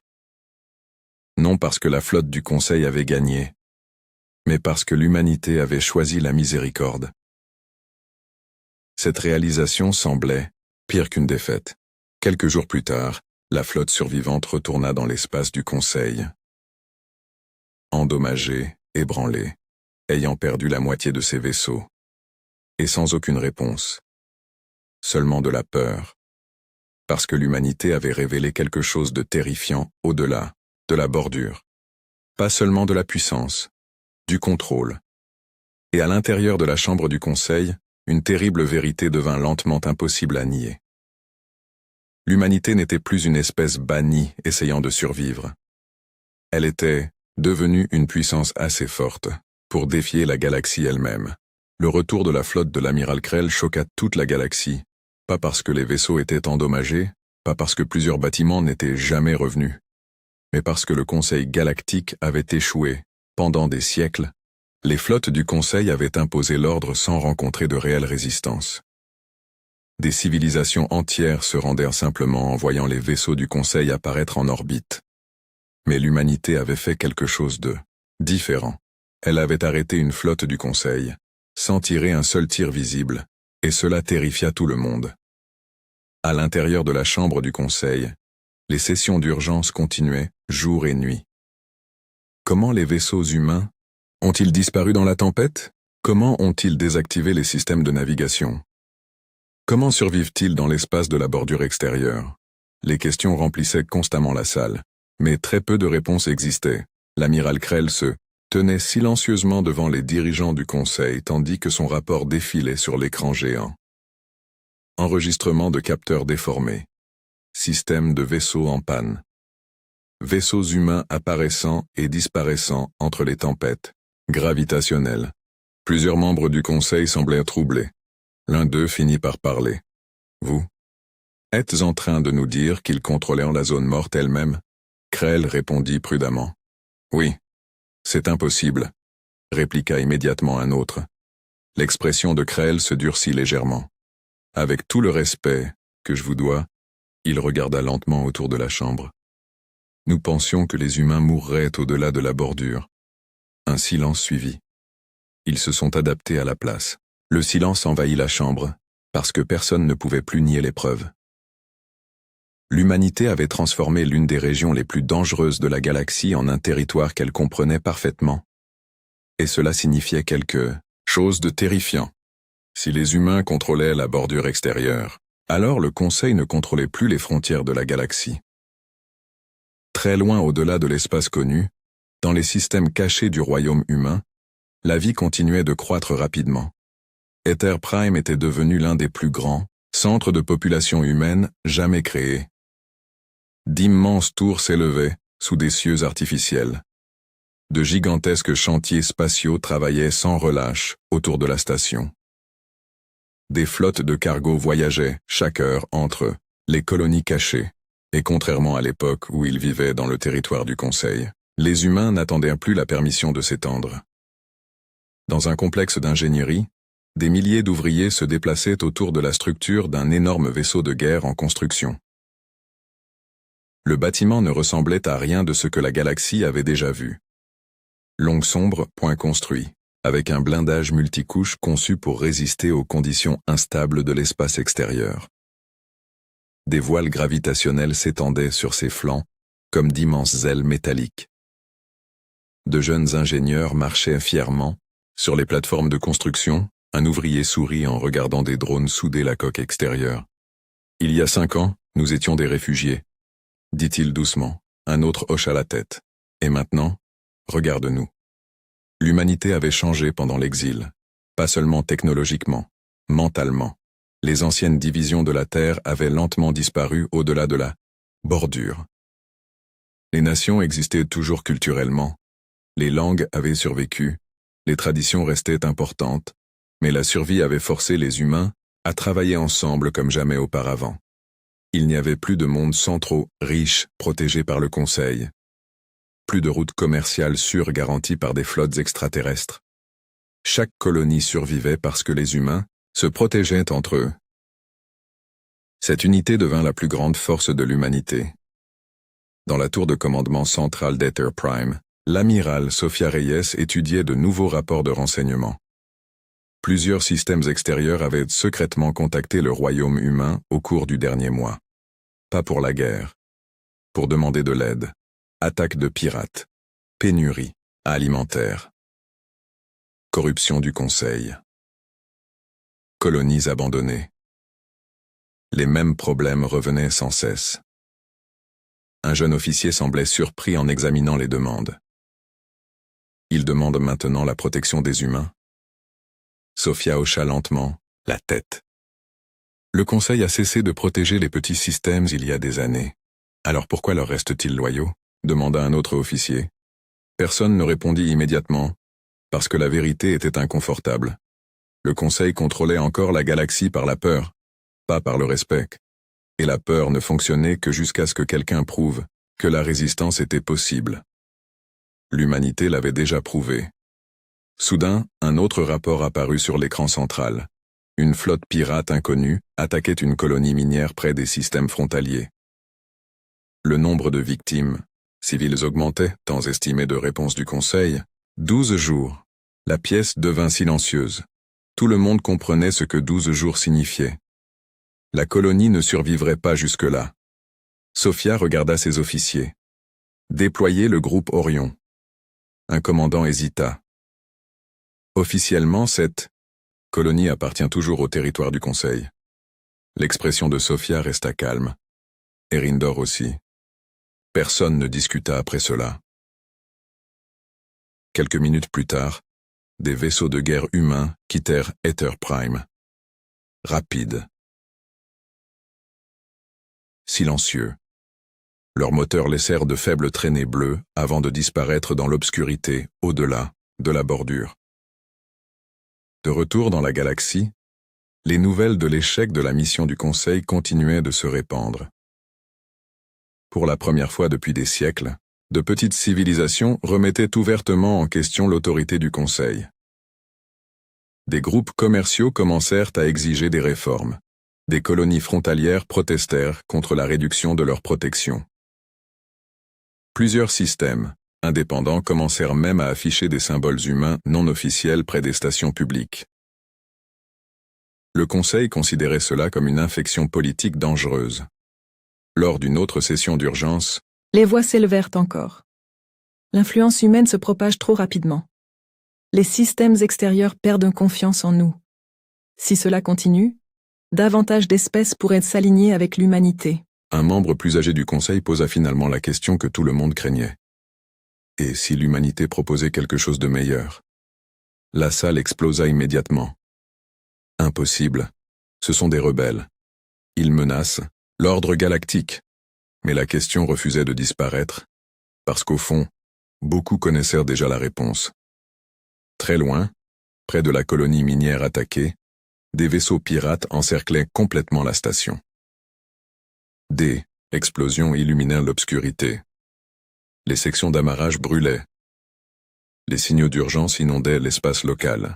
Speaker 1: Non parce que la flotte du Conseil avait gagné, mais parce que l'humanité avait choisi la miséricorde. Cette réalisation semblait pire qu'une défaite. Quelques jours plus tard, la flotte survivante retourna dans l'espace du Conseil. Endommagée, ébranlée, ayant perdu la moitié de ses vaisseaux, et sans aucune réponse. Seulement de la peur. Parce que l'humanité avait révélé quelque chose de terrifiant au-delà de la bordure. Pas seulement de la puissance, du contrôle. Et à l'intérieur de la chambre du Conseil, une terrible vérité devint lentement impossible à nier. L'humanité n'était plus une espèce bannie essayant de survivre. Elle était devenue une puissance assez forte pour défier la galaxie elle-même. Le retour de la flotte de l'amiral Krell choqua toute la galaxie, pas parce que les vaisseaux étaient endommagés, pas parce que plusieurs bâtiments n'étaient jamais revenus, mais parce que le Conseil galactique avait échoué. Pendant des siècles, les flottes du Conseil avaient imposé l'ordre sans rencontrer de réelle résistance. Des civilisations entières se rendèrent simplement en voyant les vaisseaux du Conseil apparaître en orbite. Mais l'humanité avait fait quelque chose de différent. Elle avait arrêté une flotte du Conseil, sans tirer un seul tir visible, et cela terrifia tout le monde. À l'intérieur de la chambre du Conseil, les sessions d'urgence continuaient, jour et nuit. Comment les vaisseaux humains ont-ils disparu dans la tempête? Comment ont-ils désactivé les systèmes de navigation? Comment survivent-ils dans l'espace de la bordure extérieure? Les questions remplissaient constamment la salle, mais très peu de réponses existaient. L'amiral Krell se tenait silencieusement devant les dirigeants du Conseil tandis que son rapport défilait sur l'écran géant. Enregistrement de capteurs déformés. Système de vaisseaux en panne. Vaisseaux humains apparaissant et disparaissant entre les tempêtes gravitationnelles. Plusieurs membres du Conseil semblèrent troublés. L'un d'eux finit par parler. « Vous êtes en train de nous dire qu'ils contrôlaient la zone morte elle-même » Krell répondit prudemment. « Oui, c'est impossible » répliqua immédiatement un autre. L'expression de Krell se durcit légèrement. « Avec tout le respect que je vous dois » il regarda lentement autour de la chambre. Nous pensions que les humains mourraient au-delà de la bordure. Un silence suivit. Ils se sont adaptés à la place. Le silence envahit la chambre, parce que personne ne pouvait plus nier les preuves. L'humanité avait transformé l'une des régions les plus dangereuses de la galaxie en un territoire qu'elle comprenait parfaitement. Et cela signifiait quelque chose de terrifiant. Si les humains contrôlaient la bordure extérieure, alors le Conseil ne contrôlait plus les frontières de la galaxie. Très loin au-delà de l'espace connu, dans les systèmes cachés du royaume humain, la vie continuait de croître rapidement. Aether Prime était devenu l'un des plus grands centres de population humaine jamais créés. D'immenses tours s'élevaient sous des cieux artificiels. De gigantesques chantiers spatiaux travaillaient sans relâche autour de la station. Des flottes de cargos voyageaient chaque heure entre les colonies cachées, et contrairement à l'époque où ils vivaient dans le territoire du Conseil, les humains n'attendaient plus la permission de s'étendre. Dans un complexe d'ingénierie, des milliers d'ouvriers se déplaçaient autour de la structure d'un énorme vaisseau de guerre en construction. Le bâtiment ne ressemblait à rien de ce que la galaxie avait déjà vu. Longue sombre, point construit, avec un blindage multicouche conçu pour résister aux conditions instables de l'espace extérieur. Des voiles gravitationnelles s'étendaient sur ses flancs, comme d'immenses ailes métalliques. De jeunes ingénieurs marchaient fièrement. Sur les plateformes de construction, un ouvrier sourit en regardant des drones souder la coque extérieure. « Il y a 5 ans, nous étions des réfugiés, » dit-il doucement. Un autre hocha la tête. « Et maintenant, regarde-nous. » L'humanité avait changé pendant l'exil, pas seulement technologiquement, mentalement. Les anciennes divisions de la Terre avaient lentement disparu au-delà de la bordure. Les nations existaient toujours culturellement. Les langues avaient survécu. Les traditions restaient importantes, mais la survie avait forcé les humains à travailler ensemble comme jamais auparavant. Il n'y avait plus de mondes centraux, riches, protégés par le Conseil. Plus de routes commerciales sûres garanties par des flottes extraterrestres. Chaque colonie survivait parce que les humains se protégeaient entre eux. Cette unité devint la plus grande force de l'humanité. Dans la tour de commandement centrale d'Aether Prime, l'amiral Sophia Reyes étudiait de nouveaux rapports de renseignement. Plusieurs systèmes extérieurs avaient secrètement contacté le royaume humain au cours du dernier mois. Pas pour la guerre. Pour demander de l'aide. Attaques de pirates. Pénurie alimentaire. Corruption du Conseil. Colonies abandonnées. Les mêmes problèmes revenaient sans cesse. Un jeune officier semblait surpris en examinant les demandes. Il demande maintenant la protection des humains. Sophia hocha lentement la tête. Le Conseil a cessé de protéger les petits systèmes il y a des années. Alors pourquoi leur reste-t-il loyaux? Demanda un autre officier. Personne ne répondit immédiatement, parce que la vérité était inconfortable. Le Conseil contrôlait encore la galaxie par la peur, pas par le respect. Et la peur ne fonctionnait que jusqu'à ce que quelqu'un prouve que la résistance était possible. L'humanité l'avait déjà prouvé. Soudain, un autre rapport apparut sur l'écran central. Une flotte pirate inconnue attaquait une colonie minière près des systèmes frontaliers. Le nombre de victimes civiles augmentait, temps estimé de réponse du Conseil. 12 jours. La pièce devint silencieuse. Tout le monde comprenait ce que 12 jours signifiaient. La colonie ne survivrait pas jusque-là. Sophia regarda ses officiers. Déployer le groupe Orion. Un commandant hésita. Officiellement, cette colonie appartient toujours au territoire du Conseil. L'expression de Sophia resta calme. Erindor aussi. Personne ne discuta après cela. Quelques minutes plus tard, des vaisseaux de guerre humains quittèrent Aether Prime. Rapides. Silencieux. Leurs moteurs laissèrent de faibles traînées bleues avant de disparaître dans l'obscurité au-delà de la bordure. De retour dans la galaxie, les nouvelles de l'échec de la mission du Conseil continuaient de se répandre. Pour la première fois depuis des siècles, de petites civilisations remettaient ouvertement en question l'autorité du Conseil. Des groupes commerciaux commencèrent à exiger des réformes. Des colonies frontalières protestèrent contre la réduction de leur protection. Plusieurs systèmes, indépendants, commencèrent même à afficher des symboles humains non officiels près des stations publiques. Le Conseil considérait cela comme une infection politique dangereuse. Lors d'une autre session d'urgence,
Speaker 2: les voix s'élevèrent encore. L'influence humaine se propage trop rapidement. Les systèmes extérieurs perdent confiance en nous. Si cela continue, davantage d'espèces pourraient s'aligner avec l'humanité.
Speaker 1: Un membre plus âgé du Conseil posa finalement la question que tout le monde craignait. Et si l'humanité proposait quelque chose de meilleur? La salle explosa immédiatement. Impossible. Ce sont des rebelles. Ils menacent l'ordre galactique. Mais la question refusait de disparaître, parce qu'au fond, beaucoup connaissèrent déjà la réponse. Très loin, près de la colonie minière attaquée, des vaisseaux pirates encerclaient complètement la station. Des explosions illuminèrent l'obscurité. Les sections d'amarrage brûlaient. Les signaux d'urgence inondaient l'espace local.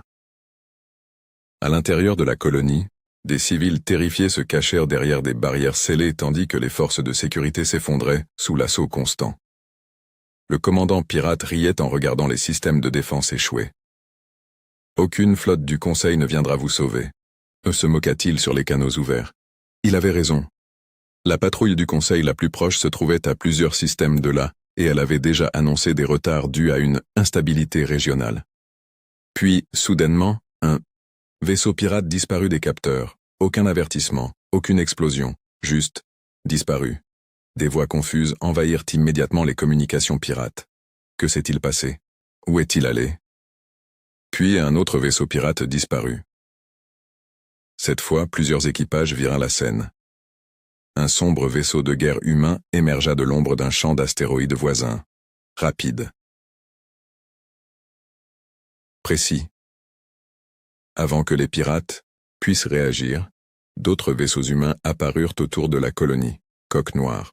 Speaker 1: À l'intérieur de la colonie, des civils terrifiés se cachèrent derrière des barrières scellées tandis que les forces de sécurité s'effondraient sous l'assaut constant. Le commandant pirate riait en regardant les systèmes de défense échouer. « Aucune flotte du Conseil ne viendra vous sauver », se moqua-t-il sur les canaux ouverts. Il avait raison. La patrouille du Conseil la plus proche se trouvait à plusieurs systèmes de là, et elle avait déjà annoncé des retards dus à une instabilité régionale. Puis, soudainement, un vaisseau pirate disparut des capteurs. Aucun avertissement, aucune explosion, juste disparu. Des voix confuses envahirent immédiatement les communications pirates. Que s'est-il passé? Où est-il allé? Puis un autre vaisseau pirate disparut. Cette fois, plusieurs équipages virent la scène. Un sombre vaisseau de guerre humain émergea de l'ombre d'un champ d'astéroïdes voisins. Rapide. Précis. Avant que les pirates puissent réagir, d'autres vaisseaux humains apparurent autour de la colonie, coque noire.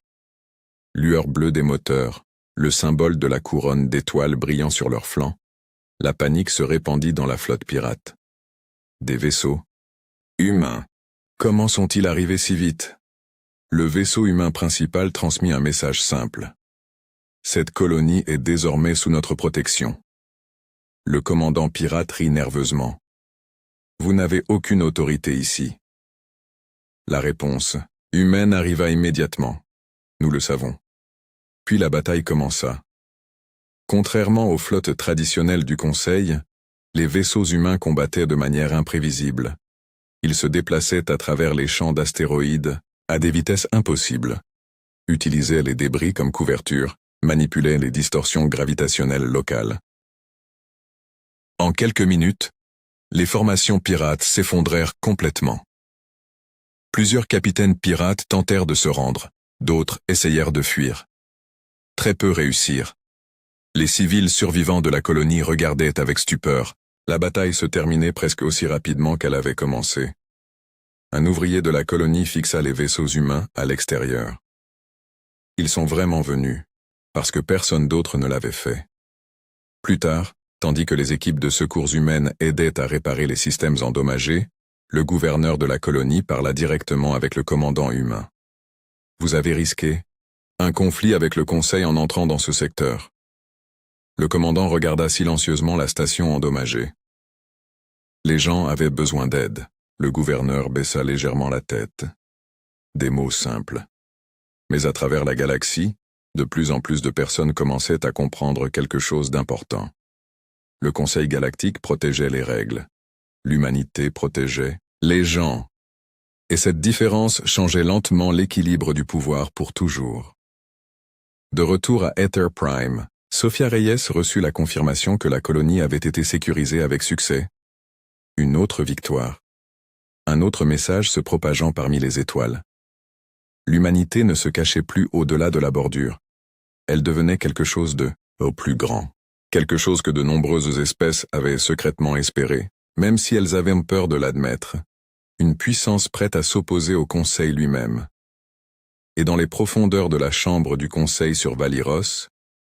Speaker 1: Lueur bleue des moteurs, le symbole de la couronne d'étoiles brillant sur leurs flancs, la panique se répandit dans la flotte pirate. Des vaisseaux humains. Comment sont-ils arrivés si vite? Le vaisseau humain principal transmit un message simple. Cette colonie est désormais sous notre protection. Le commandant pirate rit nerveusement. Vous n'avez aucune autorité ici. La réponse humaine arriva immédiatement. Nous le savons. Puis la bataille commença. Contrairement aux flottes traditionnelles du Conseil, les vaisseaux humains combattaient de manière imprévisible. Ils se déplaçaient à travers les champs d'astéroïdes à des vitesses impossibles, utilisaient les débris comme couverture, manipulaient les distorsions gravitationnelles locales. En quelques minutes, les formations pirates s'effondrèrent complètement. Plusieurs capitaines pirates tentèrent de se rendre, d'autres essayèrent de fuir. Très peu réussirent. Les civils survivants de la colonie regardaient avec stupeur. La bataille se terminait presque aussi rapidement qu'elle avait commencé. Un ouvrier de la colonie fixa les vaisseaux humains à l'extérieur. Ils sont vraiment venus, parce que personne d'autre ne l'avait fait. Plus tard, tandis que les équipes de secours humaines aidaient à réparer les systèmes endommagés, le gouverneur de la colonie parla directement avec le commandant humain. Vous avez risqué un conflit avec le Conseil en entrant dans ce secteur. Le commandant regarda silencieusement la station endommagée. Les gens avaient besoin d'aide. Le gouverneur baissa légèrement la tête. Des mots simples. Mais à travers la galaxie, de plus en plus de personnes commençaient à comprendre quelque chose d'important. Le Conseil galactique protégeait les règles. L'humanité protégeait les gens. Et cette différence changeait lentement l'équilibre du pouvoir pour toujours. De retour à Aether Prime, Sophia Reyes reçut la confirmation que la colonie avait été sécurisée avec succès. Une autre victoire. Un autre message se propageant parmi les étoiles. L'humanité ne se cachait plus au-delà de la bordure. Elle devenait quelque chose de au plus grand. Quelque chose que de nombreuses espèces avaient secrètement espéré, même si elles avaient peur de l'admettre. Une puissance prête à s'opposer au Conseil lui-même. Et dans les profondeurs de la chambre du Conseil sur Valyros,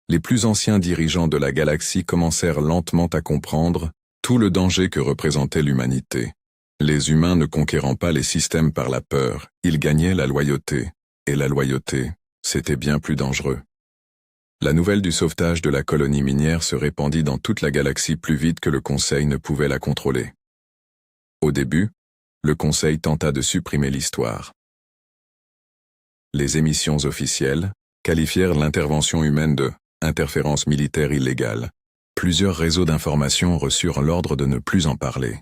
Speaker 1: les plus anciens dirigeants de la galaxie commencèrent lentement à comprendre tout le danger que représentait l'humanité. Les humains ne conquérant pas les systèmes par la peur, ils gagnaient la loyauté. Et la loyauté, c'était bien plus dangereux. La nouvelle du sauvetage de la colonie minière se répandit dans toute la galaxie plus vite que le Conseil ne pouvait la contrôler. Au début, le Conseil tenta de supprimer l'histoire. Les émissions officielles qualifièrent l'intervention humaine de « interférence militaire illégale ». Plusieurs réseaux d'information reçurent l'ordre de ne plus en parler.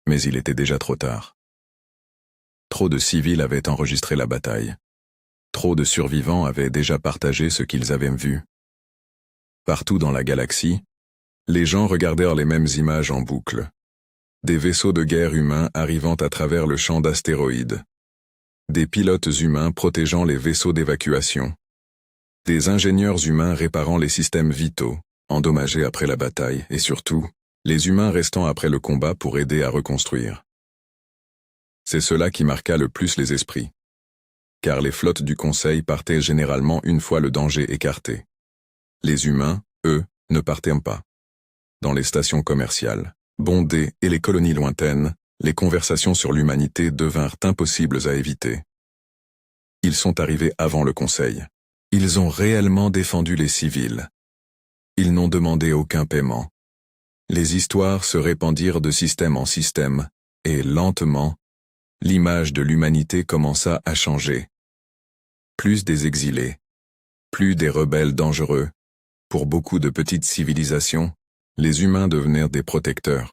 Speaker 1: Mais il était déjà trop tard. Trop de civils avaient enregistré la bataille. Trop de survivants avaient déjà partagé ce qu'ils avaient vu. Partout dans la galaxie, les gens regardèrent les mêmes images en boucle. Des vaisseaux de guerre humains arrivant à travers le champ d'astéroïdes. Des pilotes humains protégeant les vaisseaux d'évacuation. Des ingénieurs humains réparant les systèmes vitaux, endommagés après la bataille, et surtout, les humains restant après le combat pour aider à reconstruire. C'est cela qui marqua le plus les esprits. Car les flottes du Conseil partaient généralement une fois le danger écarté. Les humains, eux, ne partaient pas. Dans les stations commerciales, bondées et les colonies lointaines, les conversations sur l'humanité devinrent impossibles à éviter. Ils sont arrivés avant le Conseil. Ils ont réellement défendu les civils. Ils n'ont demandé aucun paiement. Les histoires se répandirent de système en système, et lentement, l'image de l'humanité commença à changer. Plus des exilés, plus des rebelles dangereux. Pour beaucoup de petites civilisations, les humains devenirent des protecteurs.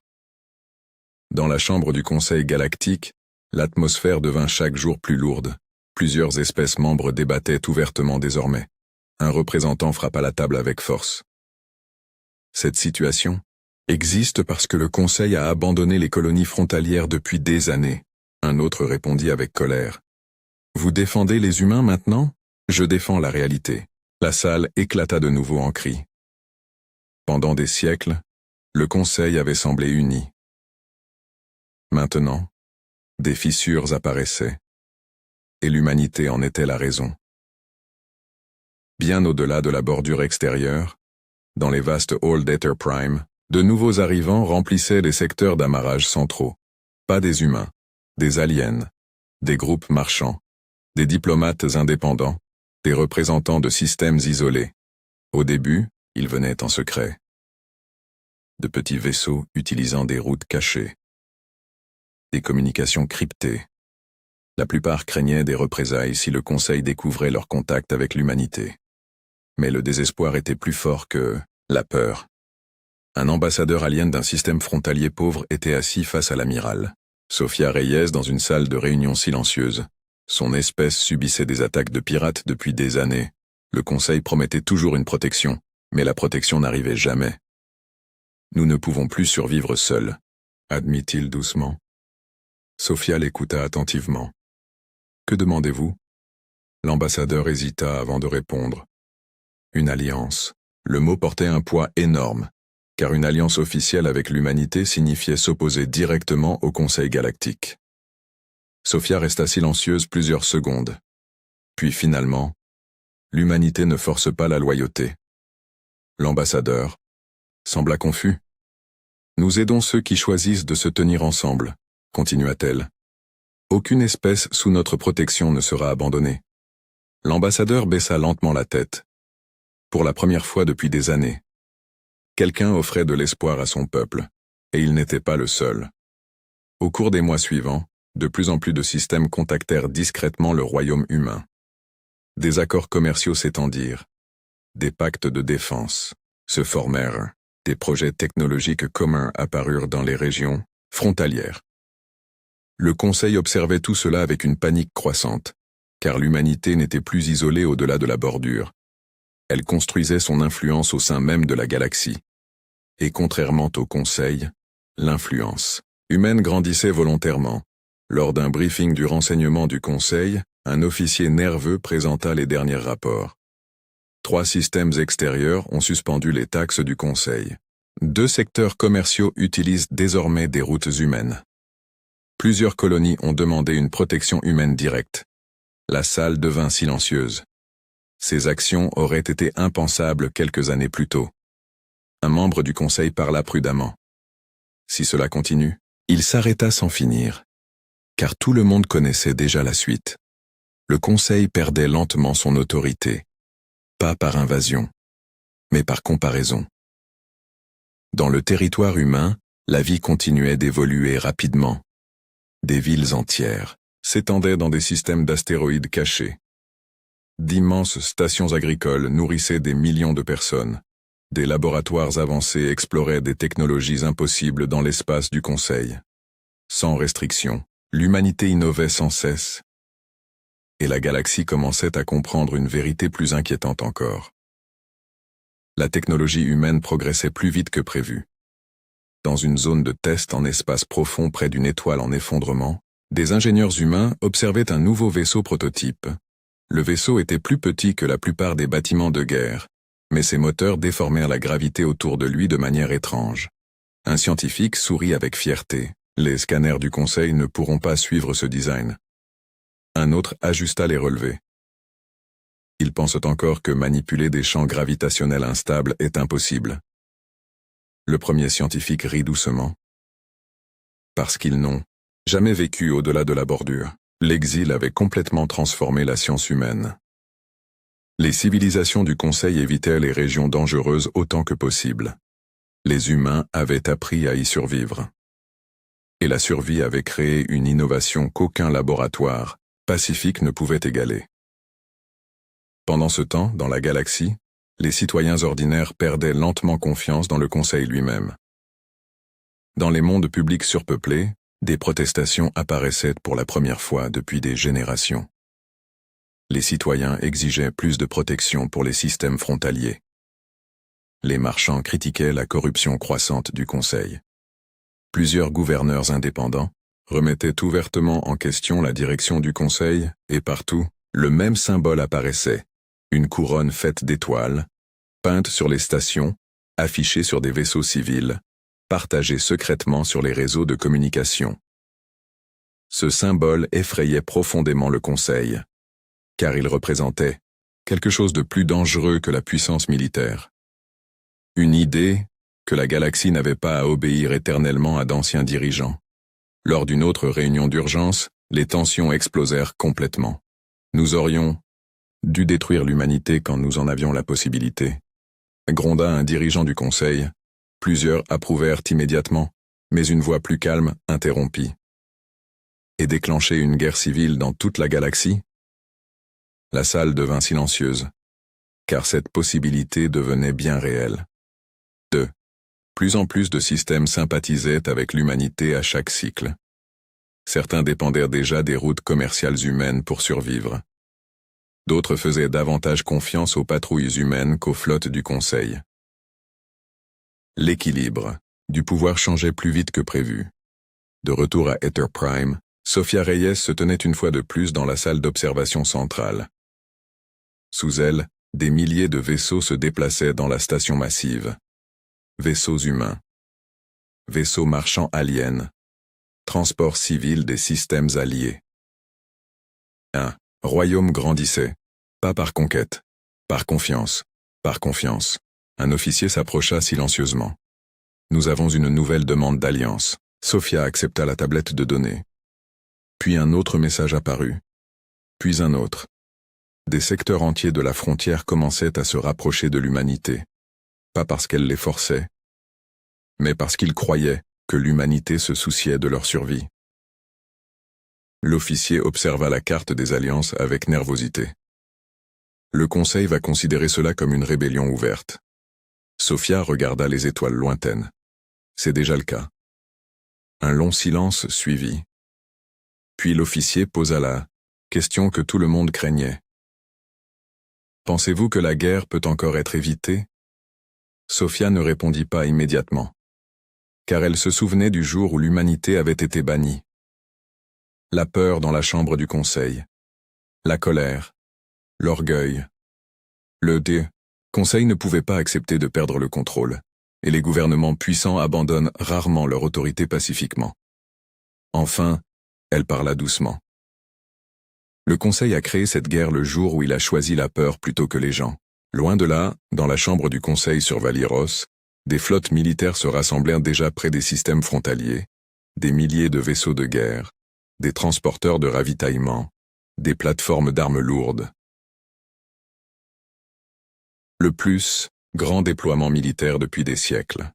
Speaker 1: Dans la chambre du Conseil galactique, l'atmosphère devint chaque jour plus lourde. Plusieurs espèces membres débattaient ouvertement désormais. Un représentant frappa la table avec force. Cette situation existe parce que le Conseil a abandonné les colonies frontalières depuis des années. Un autre répondit avec colère. Vous défendez les humains maintenant? Je défends la réalité. La salle éclata de nouveau en cris. Pendant des siècles, le Conseil avait semblé uni. Maintenant, des fissures apparaissaient, et l'humanité en était la raison. Bien au-delà de la bordure extérieure, dans les vastes halls d'Ether Prime, de nouveaux arrivants remplissaient les secteurs d'amarrage centraux. Pas des humains, des aliens, des groupes marchands, des diplomates indépendants, des représentants de systèmes isolés. Au début, ils venaient en secret. De petits vaisseaux utilisant des routes cachées. Des communications cryptées. La plupart craignaient des représailles si le Conseil découvrait leur contact avec l'humanité. Mais le désespoir était plus fort que la peur. Un ambassadeur alien d'un système frontalier pauvre était assis face à l'amiral. Sophia Reyes dans une salle de réunion silencieuse. Son espèce subissait des attaques de pirates depuis des années. Le Conseil promettait toujours une protection, mais la protection n'arrivait jamais. Nous ne pouvons plus survivre seuls, admit-il doucement. Sophia l'écouta attentivement. Que demandez-vous? L'ambassadeur hésita avant de répondre. Une alliance. Le mot portait un poids énorme, car une alliance officielle avec l'humanité signifiait s'opposer directement au Conseil galactique. Sophia resta silencieuse plusieurs secondes. Puis finalement, l'humanité ne force pas la loyauté. L'ambassadeur sembla confus. Nous aidons ceux qui choisissent de se tenir ensemble, continua-t-elle. Aucune espèce sous notre protection ne sera abandonnée. L'ambassadeur baissa lentement la tête. Pour la première fois depuis des années. Quelqu'un offrait de l'espoir à son peuple, et il n'était pas le seul. Au cours des mois suivants, de plus en plus de systèmes contactèrent discrètement le royaume humain. Des accords commerciaux s'étendirent. Des pactes de défense se formèrent. Des projets technologiques communs apparurent dans les régions frontalières. Le Conseil observait tout cela avec une panique croissante, car l'humanité n'était plus isolée au-delà de la bordure. Elle construisait son influence au sein même de la galaxie. Et contrairement au Conseil, l'influence humaine grandissait volontairement. Lors d'un briefing du renseignement du Conseil, un officier nerveux présenta les derniers rapports. 3 systèmes extérieurs ont suspendu les taxes du Conseil. 2 secteurs commerciaux utilisent désormais des routes humaines. Plusieurs colonies ont demandé une protection humaine directe. La salle devint silencieuse. Ces actions auraient été impensables quelques années plus tôt. Un membre du Conseil parla prudemment. Si cela continue, il s'arrêta sans finir, car tout le monde connaissait déjà la suite. Le Conseil perdait lentement son autorité. pas par invasion, mais par comparaison. Dans le territoire humain, la vie continuait d'évoluer rapidement. Des villes entières s'étendaient dans des systèmes d'astéroïdes cachés. D'immenses stations agricoles nourrissaient des millions de personnes. Des laboratoires avancés exploraient des technologies impossibles dans l'espace du Conseil. Sans restriction, l'humanité innovait sans cesse. Et la galaxie commençait à comprendre une vérité plus inquiétante encore. La technologie humaine progressait plus vite que prévu. Dans une zone de test en espace profond près d'une étoile en effondrement, des ingénieurs humains observaient un nouveau vaisseau prototype. Le vaisseau était plus petit que la plupart des bâtiments de guerre, mais ses moteurs déformèrent la gravité autour de lui de manière étrange. Un scientifique sourit avec fierté. Les scanners du Conseil ne pourront pas suivre ce design. Un autre ajusta les relevés. Ils pensent encore que manipuler des champs gravitationnels instables est impossible. Le premier scientifique rit doucement. Parce qu'ils n'ont jamais vécu au-delà de la bordure. L'exil avait complètement transformé la science humaine. Les civilisations du Conseil évitaient les régions dangereuses autant que possible. Les humains avaient appris à y survivre. Et la survie avait créé une innovation qu'aucun laboratoire pacifique ne pouvait égaler. Pendant ce temps, dans la galaxie, les citoyens ordinaires perdaient lentement confiance dans le Conseil lui-même. Dans les mondes publics surpeuplés, des protestations apparaissaient pour la première fois depuis des générations. Les citoyens exigeaient plus de protection pour les systèmes frontaliers. Les marchands critiquaient la corruption croissante du Conseil. Plusieurs gouverneurs indépendants remettaient ouvertement en question la direction du Conseil et partout, le même symbole apparaissait, une couronne faite d'étoiles, peinte sur les stations, affichée sur des vaisseaux civils, partagée secrètement sur les réseaux de communication. Ce symbole effrayait profondément le Conseil, car il représentait quelque chose de plus dangereux que la puissance militaire. Une idée que la galaxie n'avait pas à obéir éternellement à d'anciens dirigeants. Lors d'une autre réunion d'urgence, les tensions explosèrent complètement. Nous aurions dû détruire l'humanité quand nous en avions la possibilité. Gronda un dirigeant du Conseil. Plusieurs approuvèrent immédiatement, mais une voix plus calme interrompit. Et déclencher une guerre civile dans toute la galaxie? La salle devint silencieuse, car cette possibilité devenait bien réelle. Plus en plus de systèmes sympathisaient avec l'humanité à chaque cycle. Certains dépendaient déjà des routes commerciales humaines pour survivre. D'autres faisaient davantage confiance aux patrouilles humaines qu'aux flottes du Conseil. L'équilibre du pouvoir changeait plus vite que prévu. De retour à Ether Prime, Sophia Reyes se tenait une fois de plus dans la salle d'observation centrale. Sous elle, des milliers de vaisseaux se déplaçaient dans la station massive. Vaisseaux humains. Vaisseaux marchands aliens. Transport civil des systèmes alliés. Un royaume grandissait, pas par conquête, par confiance, par confiance. Un officier s'approcha silencieusement. Nous avons une nouvelle demande d'alliance. Sophia accepta la tablette de données. Puis un autre message apparut. Puis un autre. Des secteurs entiers de la frontière commençaient à se rapprocher de l'humanité. Pas parce qu'elle les forçait, mais parce qu'ils croyaient que l'humanité se souciait de leur survie. L'officier observa la carte des alliances avec nervosité. Le Conseil va considérer cela comme une rébellion ouverte. Sophia regarda les étoiles lointaines. C'est déjà le cas. Un long silence suivit. Puis l'officier posa la question que tout le monde craignait. Pensez-vous que la guerre peut encore être évitée? Sophia ne répondit pas immédiatement, car elle se souvenait du jour où l'humanité avait été bannie. La peur dans la chambre du Conseil, la colère, l'orgueil. Le Conseil ne pouvait pas accepter de perdre le contrôle, et les gouvernements puissants abandonnent rarement leur autorité pacifiquement. Enfin, elle parla doucement. Le Conseil a créé cette guerre le jour où il a choisi la peur plutôt que les gens. Loin de là, dans la chambre du Conseil sur Valiros, des flottes militaires se rassemblèrent déjà près des systèmes frontaliers, des milliers de vaisseaux de guerre, des transporteurs de ravitaillement, des plateformes d'armes lourdes. Le plus grand déploiement militaire depuis des siècles.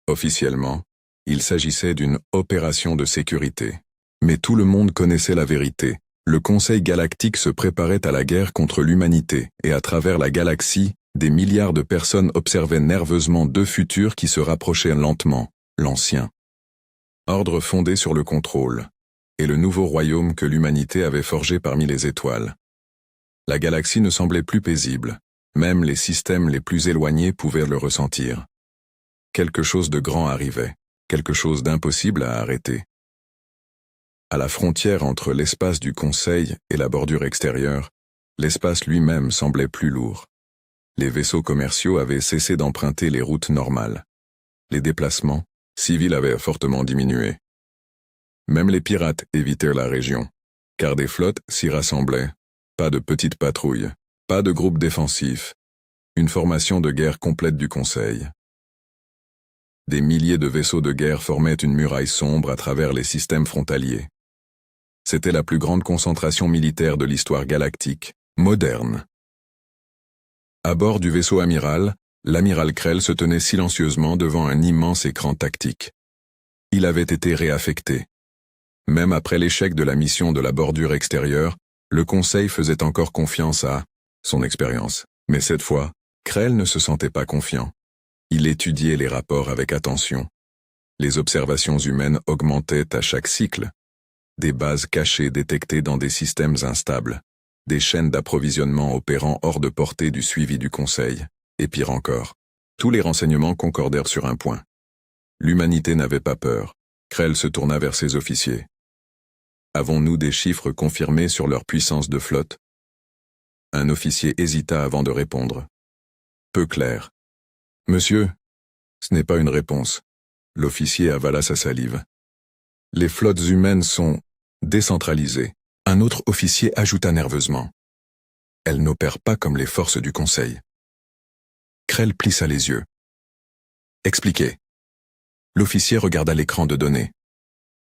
Speaker 1: Officiellement, il s'agissait d'une opération de sécurité. Mais tout le monde connaissait la vérité. Le Conseil galactique se préparait à la guerre contre l'humanité, et à travers la galaxie, des milliards de personnes observaient nerveusement deux futurs qui se rapprochaient lentement, l'ancien ordre fondé sur le contrôle, et le nouveau royaume que l'humanité avait forgé parmi les étoiles. La galaxie ne semblait plus paisible, même les systèmes les plus éloignés pouvaient le ressentir. Quelque chose de grand arrivait, quelque chose d'impossible à arrêter. À la frontière entre l'espace du Conseil et la bordure extérieure, l'espace lui-même semblait plus lourd. Les vaisseaux commerciaux avaient cessé d'emprunter les routes normales. Les déplacements civils avaient fortement diminué. Même les pirates évitèrent la région, car des flottes s'y rassemblaient, pas de petites patrouilles, pas de groupes défensifs, une formation de guerre complète du Conseil. Des milliers de vaisseaux de guerre formaient une muraille sombre à travers les systèmes frontaliers. C'était la plus grande concentration militaire de l'histoire galactique, moderne. À bord du vaisseau amiral, l'amiral Krell se tenait silencieusement devant un immense écran tactique. Il avait été réaffecté. Même après l'échec de la mission de la bordure extérieure, le Conseil faisait encore confiance à son expérience. Mais cette fois, Krell ne se sentait pas confiant. Il étudiait les rapports avec attention. Les observations humaines augmentaient à chaque cycle. Des bases cachées détectées dans des systèmes instables. Des chaînes d'approvisionnement opérant hors de portée du suivi du Conseil. Et pire encore, tous les renseignements concordèrent sur un point. L'humanité n'avait pas peur. Krell se tourna vers ses officiers. Avons-nous des chiffres confirmés sur leur puissance de flotte? Un officier hésita avant de répondre. Peu clair. Monsieur, ce n'est pas une réponse. L'officier avala sa salive. Les flottes humaines sont décentralisées. Un autre officier ajouta nerveusement. Elles n'opèrent pas comme les forces du Conseil. Krell plissa les yeux. Expliquez. L'officier regarda l'écran de données.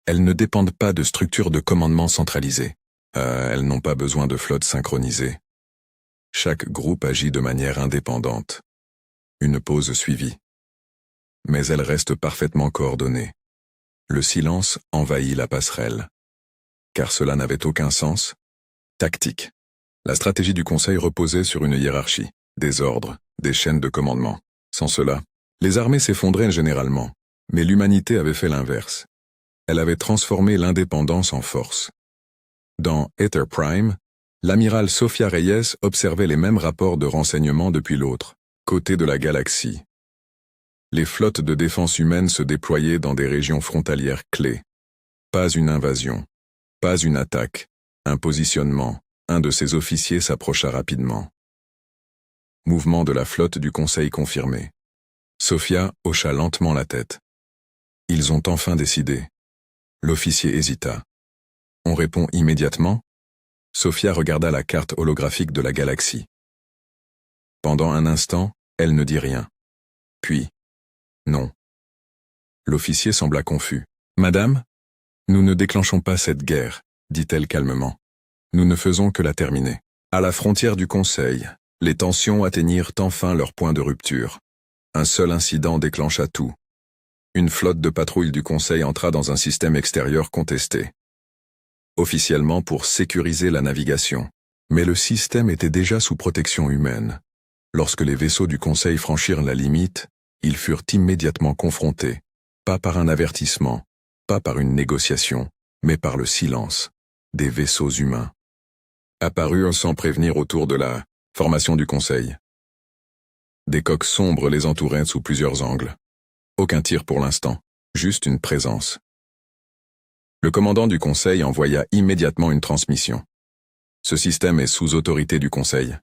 Speaker 1: Elles ne dépendent pas de structures de commandement centralisées. Elles n'ont pas besoin de flottes synchronisées. Chaque groupe agit de manière indépendante. Une pause suivie. Mais elles restent parfaitement coordonnées. Le silence envahit la passerelle. Car cela n'avait aucun sens. Tactique. La stratégie du Conseil reposait sur une hiérarchie, des ordres, des chaînes de commandement. Sans cela, les armées s'effondraient généralement. Mais l'humanité avait fait l'inverse. Elle avait transformé l'indépendance en force. Dans Ether Prime, l'amiral Sophia Reyes observait les mêmes rapports de renseignement depuis l'autre côté de la galaxie. Les flottes de défense humaine se déployaient dans des régions frontalières clés. Pas une invasion, pas une attaque, un positionnement. Un de ses officiers s'approcha rapidement. Mouvement de la flotte du Conseil confirmé. Sophia hocha lentement la tête. Ils ont enfin décidé. L'officier hésita. On répond immédiatement? Sophia regarda la carte holographique de la galaxie. Pendant un instant, elle ne dit rien. Puis, non. L'officier sembla confus. Madame, nous ne déclenchons pas cette guerre, dit-elle calmement. Nous ne faisons que la terminer. À la frontière du Conseil, les tensions atteignirent enfin leur point de rupture. Un seul incident déclencha tout. Une flotte de patrouille du Conseil entra dans un système extérieur contesté. Officiellement pour sécuriser la navigation. Mais le système était déjà sous protection humaine. Lorsque les vaisseaux du Conseil franchirent la limite, ils furent immédiatement confrontés, pas par un avertissement, pas par une négociation, mais par le silence, des vaisseaux humains. Apparurent sans prévenir autour de la formation du Conseil. Des coques sombres les entouraient sous plusieurs angles. Aucun tir pour l'instant, juste une présence. Le commandant du Conseil envoya immédiatement une transmission. Ce système est sous autorité du Conseil.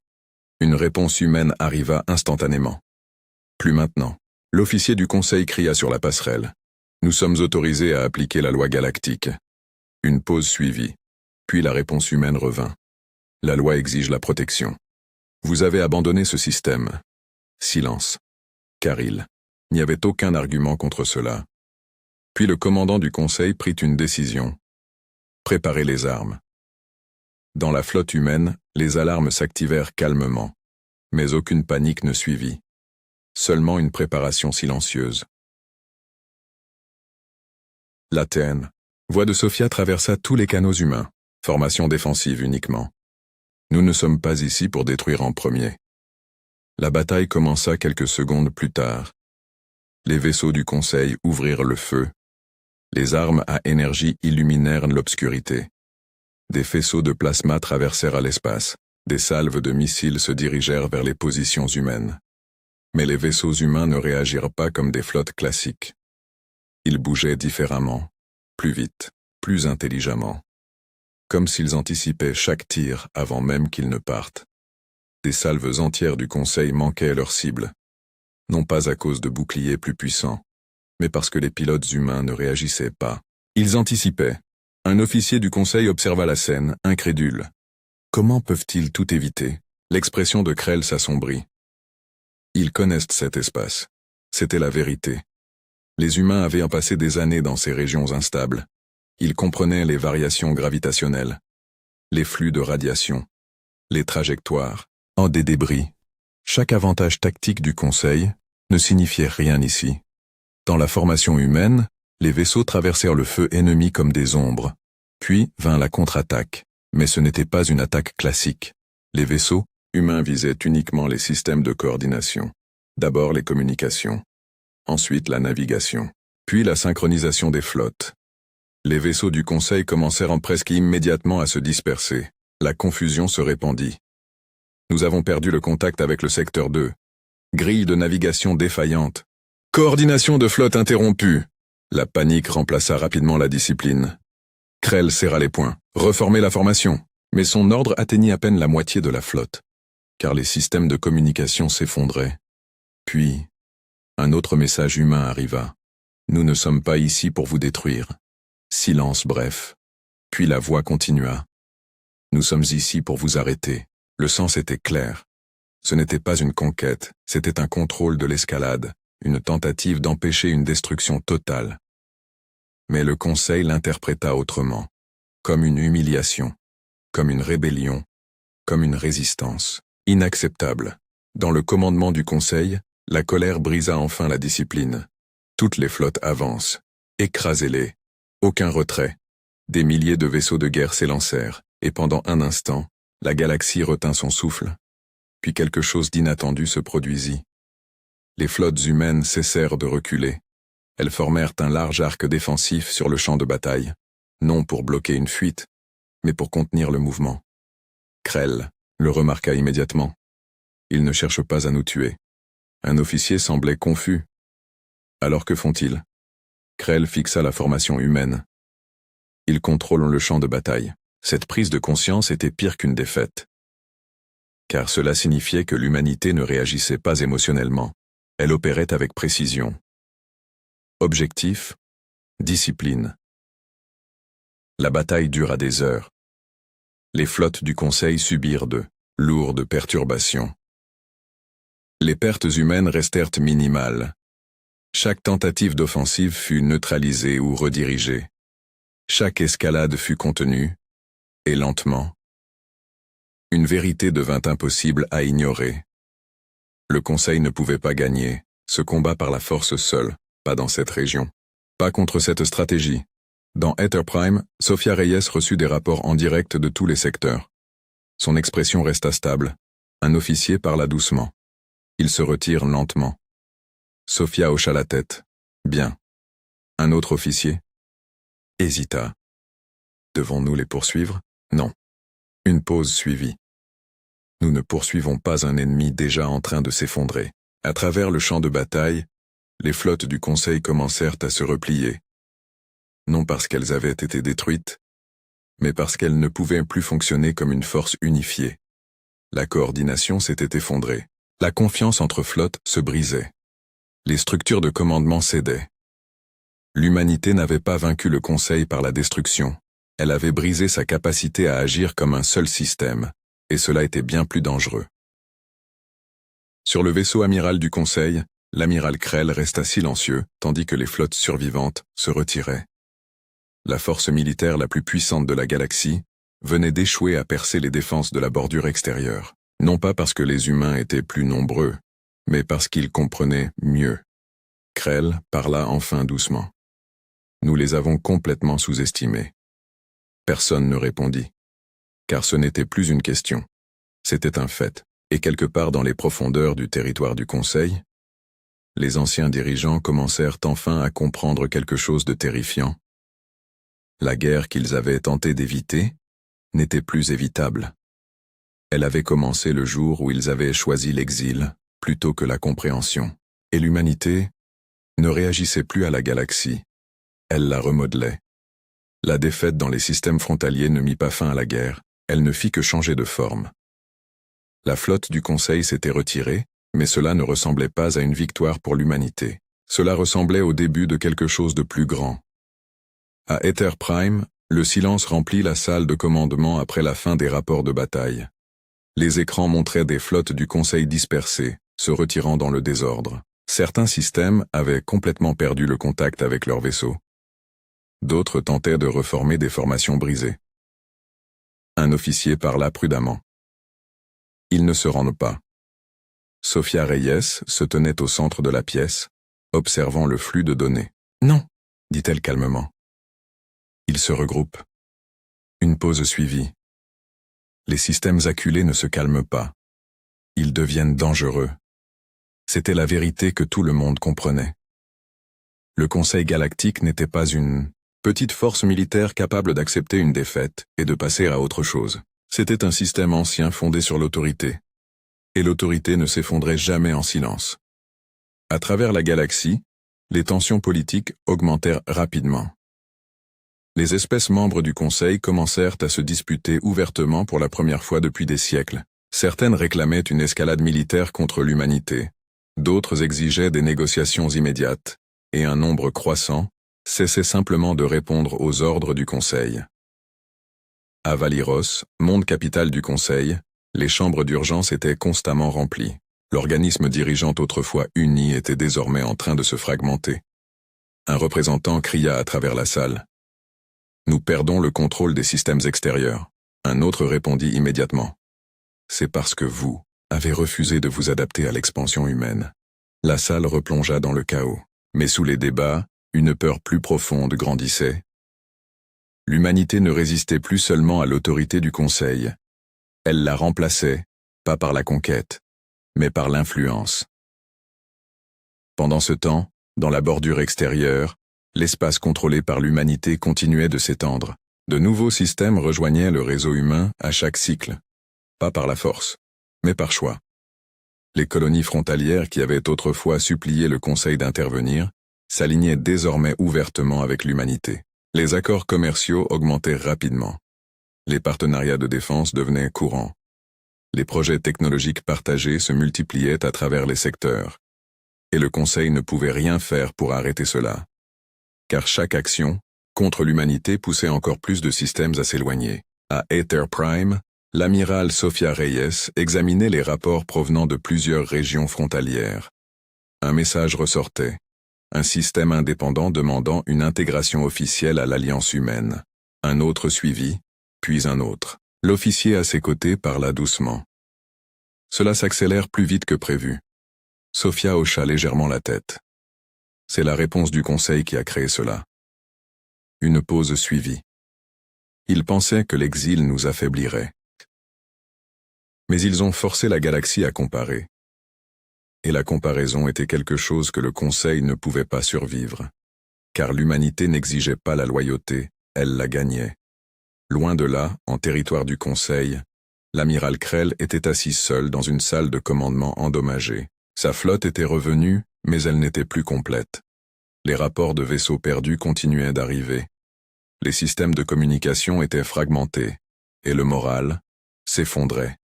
Speaker 1: Une réponse humaine arriva instantanément. Plus maintenant. L'officier du Conseil cria sur la passerelle. Nous sommes autorisés à appliquer la loi galactique. Une pause suivit. Puis la réponse humaine revint. La loi exige la protection. Vous avez abandonné ce système. Silence. Car il n'y avait aucun argument contre cela. Puis le commandant du Conseil prit une décision. Préparer les armes. Dans la flotte humaine, les alarmes s'activèrent calmement. Mais aucune panique ne suivit. Seulement une préparation silencieuse. L'ATN. Voix de Sophia traversa tous les canaux humains. Formation défensive uniquement. Nous ne sommes pas ici pour détruire en premier. La bataille commença quelques secondes plus tard. Les vaisseaux du Conseil ouvrirent le feu. Les armes à énergie illuminèrent l'obscurité. Des faisceaux de plasma traversèrent à l'espace. Des salves de missiles se dirigèrent vers les positions humaines. Mais les vaisseaux humains ne réagirent pas comme des flottes classiques. Ils bougeaient différemment, plus vite, plus intelligemment. Comme s'ils anticipaient chaque tir avant même qu'ils ne partent. Des salves entières du Conseil manquaient leur cible. Non pas à cause de boucliers plus puissants, mais parce que les pilotes humains ne réagissaient pas. Ils anticipaient. Un officier du Conseil observa la scène, incrédule. Comment peuvent-ils tout éviter? L'expression de Krell s'assombrit. Ils connaissent cet espace. C'était la vérité. Les humains avaient passé des années dans ces régions instables. Ils comprenaient les variations gravitationnelles, les flux de radiation, les trajectoires, des débris. Chaque avantage tactique du Conseil ne signifiait rien ici. Dans la formation humaine, les vaisseaux traversèrent le feu ennemi comme des ombres. Puis vint la contre-attaque. Mais ce n'était pas une attaque classique. Les vaisseaux humains visaient uniquement les systèmes de coordination. D'abord les communications. Ensuite la navigation. Puis la synchronisation des flottes. Les vaisseaux du Conseil commencèrent presque immédiatement à se disperser. La confusion se répandit. Nous avons perdu le contact avec le secteur 2. Grille de navigation défaillante. Coordination de flotte interrompue. La panique remplaça rapidement la discipline. Krell serra les poings. Reformer la formation. Mais son ordre atteignit à peine la moitié de la flotte. Car les systèmes de communication s'effondraient. Puis, un autre message humain arriva. Nous ne sommes pas ici pour vous détruire. Silence bref. Puis la voix continua. Nous sommes ici pour vous arrêter. Le sens était clair. Ce n'était pas une conquête, c'était un contrôle de l'escalade, une tentative d'empêcher une destruction totale. Mais le Conseil l'interpréta autrement, comme une humiliation, comme une rébellion, comme une résistance, inacceptable. Dans le commandement du Conseil, la colère brisa enfin la discipline. Toutes les flottes avancent, écrasez-les, aucun retrait. Des milliers de vaisseaux de guerre s'élancèrent, et pendant un instant, la galaxie retint son souffle. Puis quelque chose d'inattendu se produisit. Les flottes humaines cessèrent de reculer. Elles formèrent un large arc défensif sur le champ de bataille, non pour bloquer une fuite, mais pour contenir le mouvement. Krell le remarqua immédiatement. Ils ne cherchent pas à nous tuer. Un officier semblait confus. Alors que font-ils? Krell fixa la formation humaine. Ils contrôlent le champ de bataille. Cette prise de conscience était pire qu'une défaite. Car cela signifiait que l'humanité ne réagissait pas émotionnellement. Elle opérait avec précision. Objectif, discipline. La bataille dura des heures. Les flottes du Conseil subirent de lourdes perturbations. Les pertes humaines restèrent minimales. Chaque tentative d'offensive fut neutralisée ou redirigée. Chaque escalade fut contenue, et lentement. Une vérité devint impossible à ignorer. Le Conseil ne pouvait pas gagner, ce combat par la force seul, pas dans cette région. Pas contre cette stratégie. Dans Ether Prime, Sophia Reyes reçut des rapports en direct de tous les secteurs. Son expression resta stable. Un officier parla doucement. Il se retire lentement. Sophia hocha la tête. Bien. Un autre officier hésita. Devons-nous les poursuivre? Non. Une pause suivit. Nous ne poursuivons pas un ennemi déjà en train de s'effondrer. À travers le champ de bataille, les flottes du Conseil commencèrent à se replier. Non parce qu'elles avaient été détruites, mais parce qu'elles ne pouvaient plus fonctionner comme une force unifiée. La coordination s'était effondrée. La confiance entre flottes se brisait. Les structures de commandement cédaient. L'humanité n'avait pas vaincu le Conseil par la destruction. Elle avait brisé sa capacité à agir comme un seul système, et cela était bien plus dangereux. Sur le vaisseau amiral du Conseil, l'amiral Krell resta silencieux, tandis que les flottes survivantes se retiraient. La force militaire la plus puissante de la galaxie venait d'échouer à percer les défenses de la bordure extérieure. Non pas parce que les humains étaient plus nombreux, mais parce qu'ils comprenaient mieux. Krell parla enfin doucement. Nous les avons complètement sous-estimés. Personne ne répondit. Car ce n'était plus une question. C'était un fait. Et quelque part dans les profondeurs du territoire du Conseil, les anciens dirigeants commencèrent enfin à comprendre quelque chose de terrifiant. La guerre qu'ils avaient tenté d'éviter n'était plus évitable. Elle avait commencé le jour où ils avaient choisi l'exil plutôt que la compréhension. Et l'humanité ne réagissait plus à la galaxie. Elle la remodelait. La défaite dans les systèmes frontaliers ne mit pas fin à la guerre, elle ne fit que changer de forme. La flotte du Conseil s'était retirée, mais cela ne ressemblait pas à une victoire pour l'humanité. Cela ressemblait au début de quelque chose de plus grand. À Aether Prime, le silence remplit la salle de commandement après la fin des rapports de bataille. Les écrans montraient des flottes du Conseil dispersées, se retirant dans le désordre. Certains systèmes avaient complètement perdu le contact avec leurs vaisseaux. D'autres tentaient de reformer des formations brisées. Un officier parla prudemment. Ils ne se rendent pas. Sophia Reyes se tenait au centre de la pièce, observant le flux de données. Non, dit-elle calmement. Ils se regroupent. Une pause suivit. Les systèmes acculés ne se calment pas. Ils deviennent dangereux. C'était la vérité que tout le monde comprenait. Le Conseil galactique n'était pas une petite force militaire capable d'accepter une défaite et de passer à autre chose. C'était un système ancien fondé sur l'autorité. Et l'autorité ne s'effondrait jamais en silence. À travers la galaxie, les tensions politiques augmentèrent rapidement. Les espèces membres du Conseil commencèrent à se disputer ouvertement pour la première fois depuis des siècles. Certaines réclamaient une escalade militaire contre l'humanité. D'autres exigeaient des négociations immédiates. Et un nombre croissant cessait simplement de répondre aux ordres du Conseil. À Valiros, monde capital du Conseil, les chambres d'urgence étaient constamment remplies. L'organisme dirigeant autrefois uni était désormais en train de se fragmenter. Un représentant cria à travers la salle. « Nous perdons le contrôle des systèmes extérieurs. » Un autre répondit immédiatement. « C'est parce que vous avez refusé de vous adapter à l'expansion humaine. » La salle replongea dans le chaos. Mais sous les débats, une peur plus profonde grandissait. L'humanité ne résistait plus seulement à l'autorité du Conseil. Elle la remplaçait, pas par la conquête, mais par l'influence. Pendant ce temps, dans la bordure extérieure, l'espace contrôlé par l'humanité continuait de s'étendre. De nouveaux systèmes rejoignaient le réseau humain à chaque cycle. Pas par la force, mais par choix. Les colonies frontalières qui avaient autrefois supplié le Conseil d'intervenir s'alignaient désormais ouvertement avec l'humanité. Les accords commerciaux augmentaient rapidement. Les partenariats de défense devenaient courants. Les projets technologiques partagés se multipliaient à travers les secteurs. Et le Conseil ne pouvait rien faire pour arrêter cela. Car chaque action contre l'humanité poussait encore plus de systèmes à s'éloigner. À Aether Prime, l'amiral Sophia Reyes examinait les rapports provenant de plusieurs régions frontalières. Un message ressortait. Un système indépendant demandant une intégration officielle à l'Alliance humaine. Un autre suivit, puis un autre. L'officier à ses côtés parla doucement. Cela s'accélère plus vite que prévu. Sophia hocha légèrement la tête. C'est la réponse du Conseil qui a créé cela. Une pause suivit. Ils pensaient que l'exil nous affaiblirait. Mais ils ont forcé la galaxie à comparer. Et la comparaison était quelque chose que le Conseil ne pouvait pas survivre. Car l'humanité n'exigeait pas la loyauté, elle la gagnait. Loin de là, en territoire du Conseil, l'amiral Krell était assis seul dans une salle de commandement endommagée. Sa flotte était revenue, mais elle n'était plus complète. Les rapports de vaisseaux perdus continuaient d'arriver. Les systèmes de communication étaient fragmentés, et le moral s'effondrait.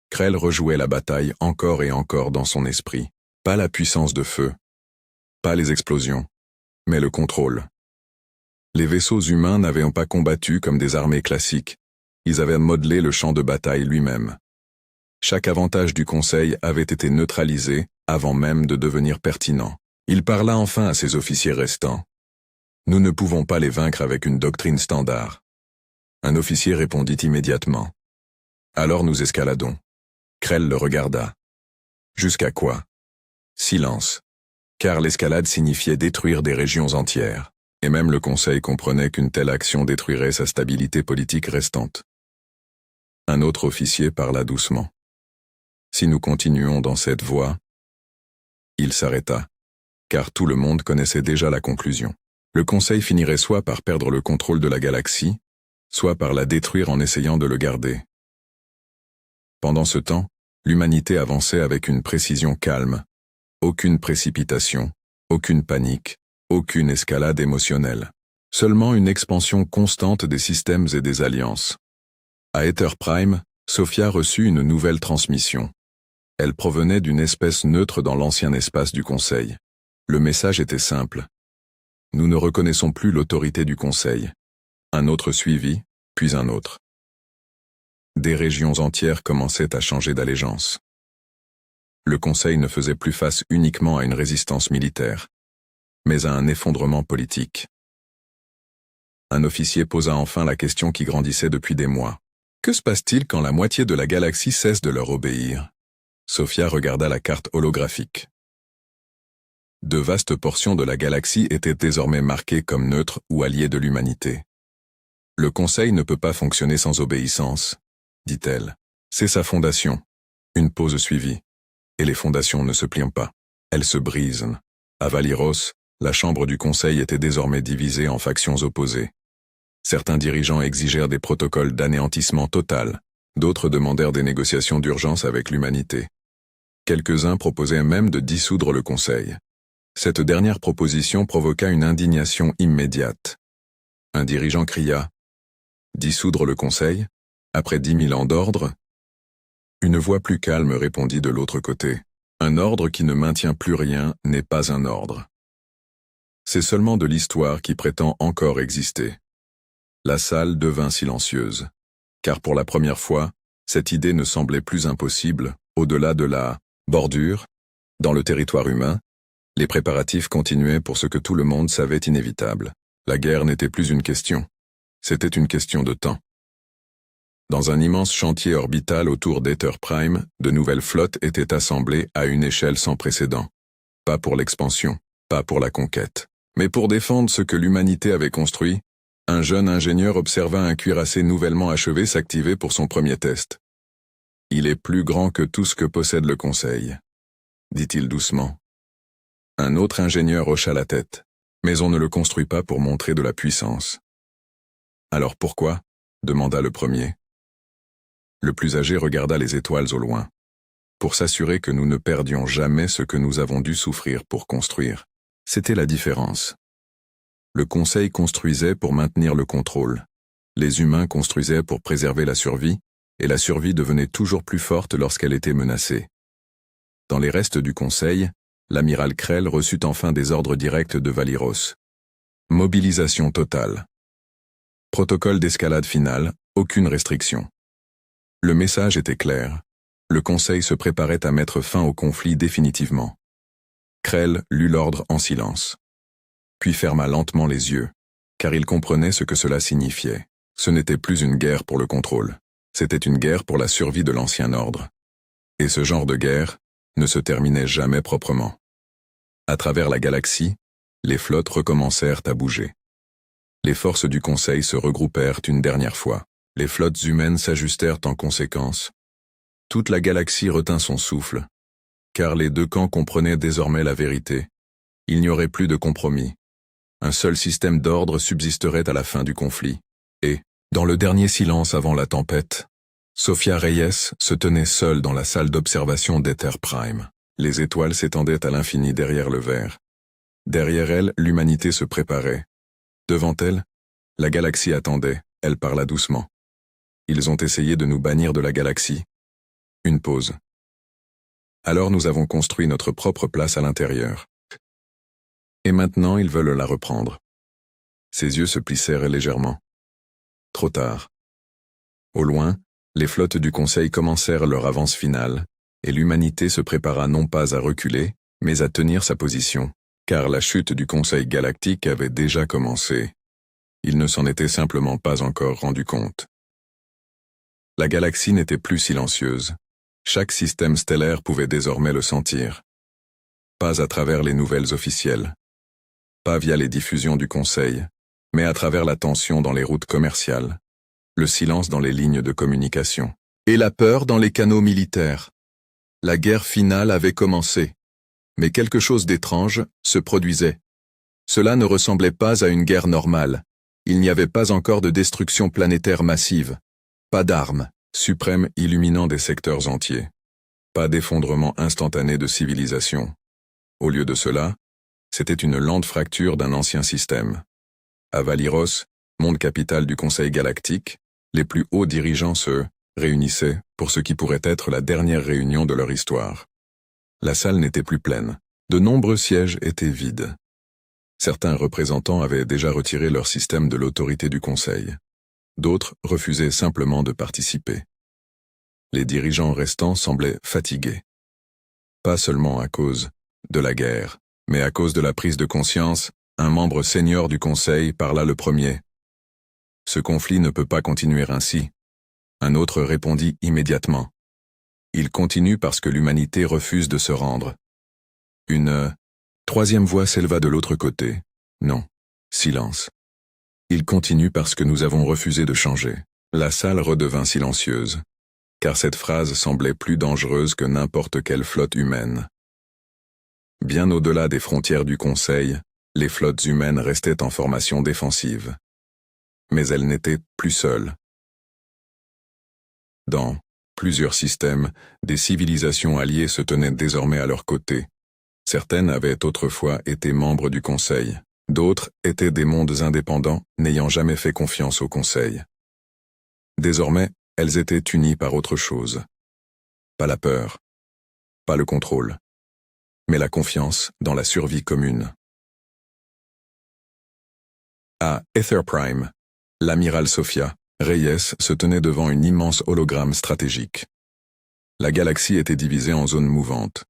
Speaker 1: Krell rejouait la bataille encore et encore dans son esprit. Pas la puissance de feu, pas les explosions, mais le contrôle. Les vaisseaux humains n'avaient pas combattu comme des armées classiques, ils avaient modelé le champ de bataille lui-même. Chaque avantage du Conseil avait été neutralisé avant même de devenir pertinent. Il parla enfin à ses officiers restants. « Nous ne pouvons pas les vaincre avec une doctrine standard. » Un officier répondit immédiatement. « Alors nous escaladons. » Krell le regarda. Jusqu'à quoi? Silence. Car l'escalade signifiait détruire des régions entières, et même le Conseil comprenait qu'une telle action détruirait sa stabilité politique restante. Un autre officier parla doucement. Si nous continuons dans cette voie... Il s'arrêta, car tout le monde connaissait déjà la conclusion. Le Conseil finirait soit par perdre le contrôle de la galaxie, soit par la détruire en essayant de le garder. Pendant ce temps, l'humanité avançait avec une précision calme. Aucune précipitation, aucune panique, aucune escalade émotionnelle. Seulement une expansion constante des systèmes et des alliances. À Aether Prime, Sophia reçut une nouvelle transmission. Elle provenait d'une espèce neutre dans l'ancien espace du Conseil. Le message était simple. Nous ne reconnaissons plus l'autorité du Conseil. Un autre suivit, puis un autre. Des régions entières commençaient à changer d'allégeance. Le Conseil ne faisait plus face uniquement à une résistance militaire, mais à un effondrement politique. Un officier posa enfin la question qui grandissait depuis des mois. Que se passe-t-il quand la moitié de la galaxie cesse de leur obéir? Sophia regarda la carte holographique. De vastes portions de la galaxie étaient désormais marquées comme neutres ou alliées de l'humanité. Le Conseil ne peut pas fonctionner sans obéissance, dit-elle. C'est sa fondation. Une pause suivit. Et les fondations ne se plient pas. Elles se brisent. À Valiros, la chambre du Conseil était désormais divisée en factions opposées. Certains dirigeants exigèrent des protocoles d'anéantissement total, d'autres demandèrent des négociations d'urgence avec l'humanité. Quelques-uns proposaient même de dissoudre le Conseil. Cette dernière proposition provoqua une indignation immédiate. Un dirigeant cria « Dissoudre le Conseil? Après 10 000 ans d'ordre ?» Une voix plus calme répondit de l'autre côté. Un ordre qui ne maintient plus rien n'est pas un ordre. C'est seulement de l'histoire qui prétend encore exister. La salle devint silencieuse, car pour la première fois, cette idée ne semblait plus impossible, au-delà de la bordure. Dans le territoire humain, les préparatifs continuaient pour ce que tout le monde savait inévitable. La guerre n'était plus une question. C'était une question de temps. Dans un immense chantier orbital autour d'Aether Prime, de nouvelles flottes étaient assemblées à une échelle sans précédent. Pas pour l'expansion, pas pour la conquête, mais pour défendre ce que l'humanité avait construit. Un jeune ingénieur observa un cuirassé nouvellement achevé s'activer pour son premier test. « Il est plus grand que tout ce que possède le Conseil », dit-il doucement. Un autre ingénieur hocha la tête, mais on ne le construit pas pour montrer de la puissance. « Alors pourquoi ?» demanda le premier. Le plus âgé regarda les étoiles au loin. Pour s'assurer que nous ne perdions jamais ce que nous avons dû souffrir pour construire. C'était la différence. Le Conseil construisait pour maintenir le contrôle. Les humains construisaient pour préserver la survie, et la survie devenait toujours plus forte lorsqu'elle était menacée. Dans les restes du Conseil, l'amiral Krell reçut enfin des ordres directs de Valiros. Mobilisation totale. Protocole d'escalade finale, aucune restriction. Le message était clair. Le Conseil se préparait à mettre fin au conflit définitivement. Krell lut l'ordre en silence. Puis ferma lentement les yeux, car il comprenait ce que cela signifiait. Ce n'était plus une guerre pour le contrôle. C'était une guerre pour la survie de l'ancien ordre. Et ce genre de guerre ne se terminait jamais proprement. À travers la galaxie, les flottes recommencèrent à bouger. Les forces du Conseil se regroupèrent une dernière fois. Les flottes humaines s'ajustèrent en conséquence. Toute la galaxie retint son souffle, car les deux camps comprenaient désormais la vérité. Il n'y aurait plus de compromis. Un seul système d'ordre subsisterait à la fin du conflit. Et, dans le dernier silence avant la tempête, Sophia Reyes se tenait seule dans la salle d'observation d'Aether Prime. Les étoiles s'étendaient à l'infini derrière le verre. Derrière elle, l'humanité se préparait. Devant elle, la galaxie attendait, elle parla doucement. Ils ont essayé de nous bannir de la galaxie. Une pause. Alors nous avons construit notre propre place à l'intérieur. Et maintenant ils veulent la reprendre. Ses yeux se plissèrent légèrement. Trop tard. Au loin, les flottes du Conseil commencèrent leur avance finale, et l'humanité se prépara non pas à reculer, mais à tenir sa position, car la chute du Conseil galactique avait déjà commencé. Il ne s'en était simplement pas encore rendu compte. La galaxie n'était plus silencieuse. Chaque système stellaire pouvait désormais le sentir. Pas à travers les nouvelles officielles. Pas via les diffusions du Conseil, mais à travers la tension dans les routes commerciales, le silence dans les lignes de communication, et la peur dans les canaux militaires. La guerre finale avait commencé, mais quelque chose d'étrange se produisait. Cela ne ressemblait pas à une guerre normale. Il n'y avait pas encore de destruction planétaire massive, pas d'armes suprêmes illuminant des secteurs entiers, pas d'effondrement instantané de civilisation. Au lieu de cela, c'était une lente fracture d'un ancien système. À Valyros, monde capital du Conseil galactique, les plus hauts dirigeants se réunissaient pour ce qui pourrait être la dernière réunion de leur histoire. La salle n'était plus pleine. De nombreux sièges étaient vides. Certains représentants avaient déjà retiré leur système de l'autorité du Conseil. D'autres refusaient simplement de participer. Les dirigeants restants semblaient fatigués. Pas seulement à cause de la guerre, mais à cause de la prise de conscience, un membre senior du Conseil parla le premier. « Ce conflit ne peut pas continuer ainsi. » Un autre répondit immédiatement. « Il continue parce que l'humanité refuse de se rendre. » Une troisième voix s'éleva de l'autre côté. « Non, silence. Il continue parce que nous avons refusé de changer. » La salle redevint silencieuse, car cette phrase semblait plus dangereuse que n'importe quelle flotte humaine. Bien au-delà des frontières du Conseil, les flottes humaines restaient en formation défensive. Mais elles n'étaient plus seules. Dans plusieurs systèmes, des civilisations alliées se tenaient désormais à leur côté. Certaines avaient autrefois été membres du Conseil. D'autres étaient des mondes indépendants n'ayant jamais fait confiance au Conseil. Désormais, elles étaient unies par autre chose. Pas la peur, pas le contrôle, mais la confiance dans la survie commune. À Ether Prime, l'amiral Sophia, Reyes se tenait devant une immense hologramme stratégique. La galaxie était divisée en zones mouvantes.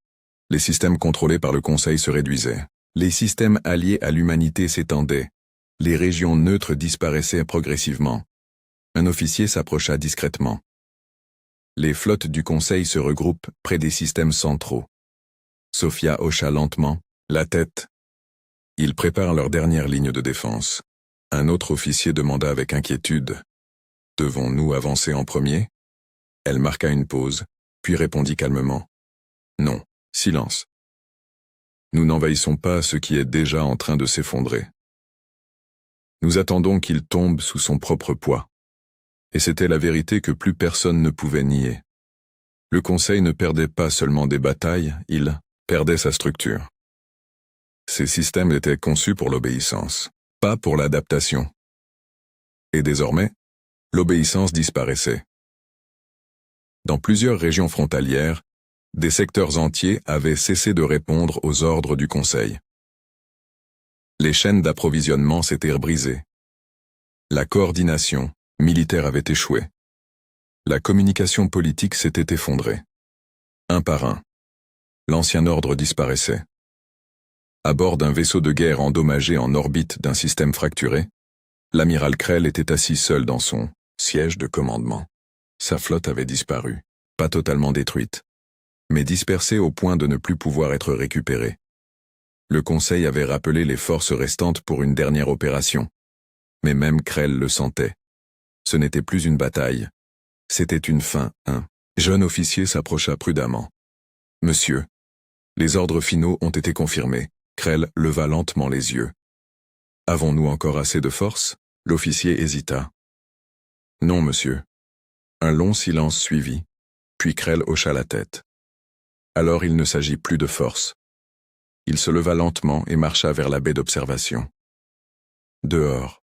Speaker 1: Les systèmes contrôlés par le Conseil se réduisaient. Les systèmes alliés à l'humanité s'étendaient. Les régions neutres disparaissaient progressivement. Un officier s'approcha discrètement. Les flottes du Conseil se regroupent près des systèmes centraux. Sophia hocha lentement la tête. Ils préparent leur dernière ligne de défense. Un autre officier demanda avec inquiétude. « Devons-nous avancer en premier ?» Elle marqua une pause, puis répondit calmement. « Non, silence. Nous n'envahissons pas ce qui est déjà en train de s'effondrer. Nous attendons qu'il tombe sous son propre poids. » Et c'était la vérité que plus personne ne pouvait nier. Le Conseil ne perdait pas seulement des batailles, il perdait sa structure. Ces systèmes étaient conçus pour l'obéissance, pas pour l'adaptation. Et désormais, l'obéissance disparaissait. Dans plusieurs régions frontalières, des secteurs entiers avaient cessé de répondre aux ordres du Conseil. Les chaînes d'approvisionnement s'étaient brisées. La coordination militaire avait échoué. La communication politique s'était effondrée. Un par un, l'ancien ordre disparaissait. À bord d'un vaisseau de guerre endommagé en orbite d'un système fracturé, l'amiral Krell était assis seul dans son siège de commandement. Sa flotte avait disparu, pas totalement détruite, mais dispersée au point de ne plus pouvoir être récupérée. Le Conseil avait rappelé les forces restantes pour une dernière opération, mais même Krell le sentait. Ce n'était plus une bataille, c'était une fin. Un jeune officier s'approcha prudemment. « Monsieur, les ordres finaux ont été confirmés. » Krell leva lentement les yeux. « Avons-nous encore assez de force ?» L'officier hésita. « Non, monsieur. » Un long silence suivit, puis Krell hocha la tête. « Alors il ne s'agit plus de force. » Il se leva lentement et marcha vers la baie d'observation. Dehors.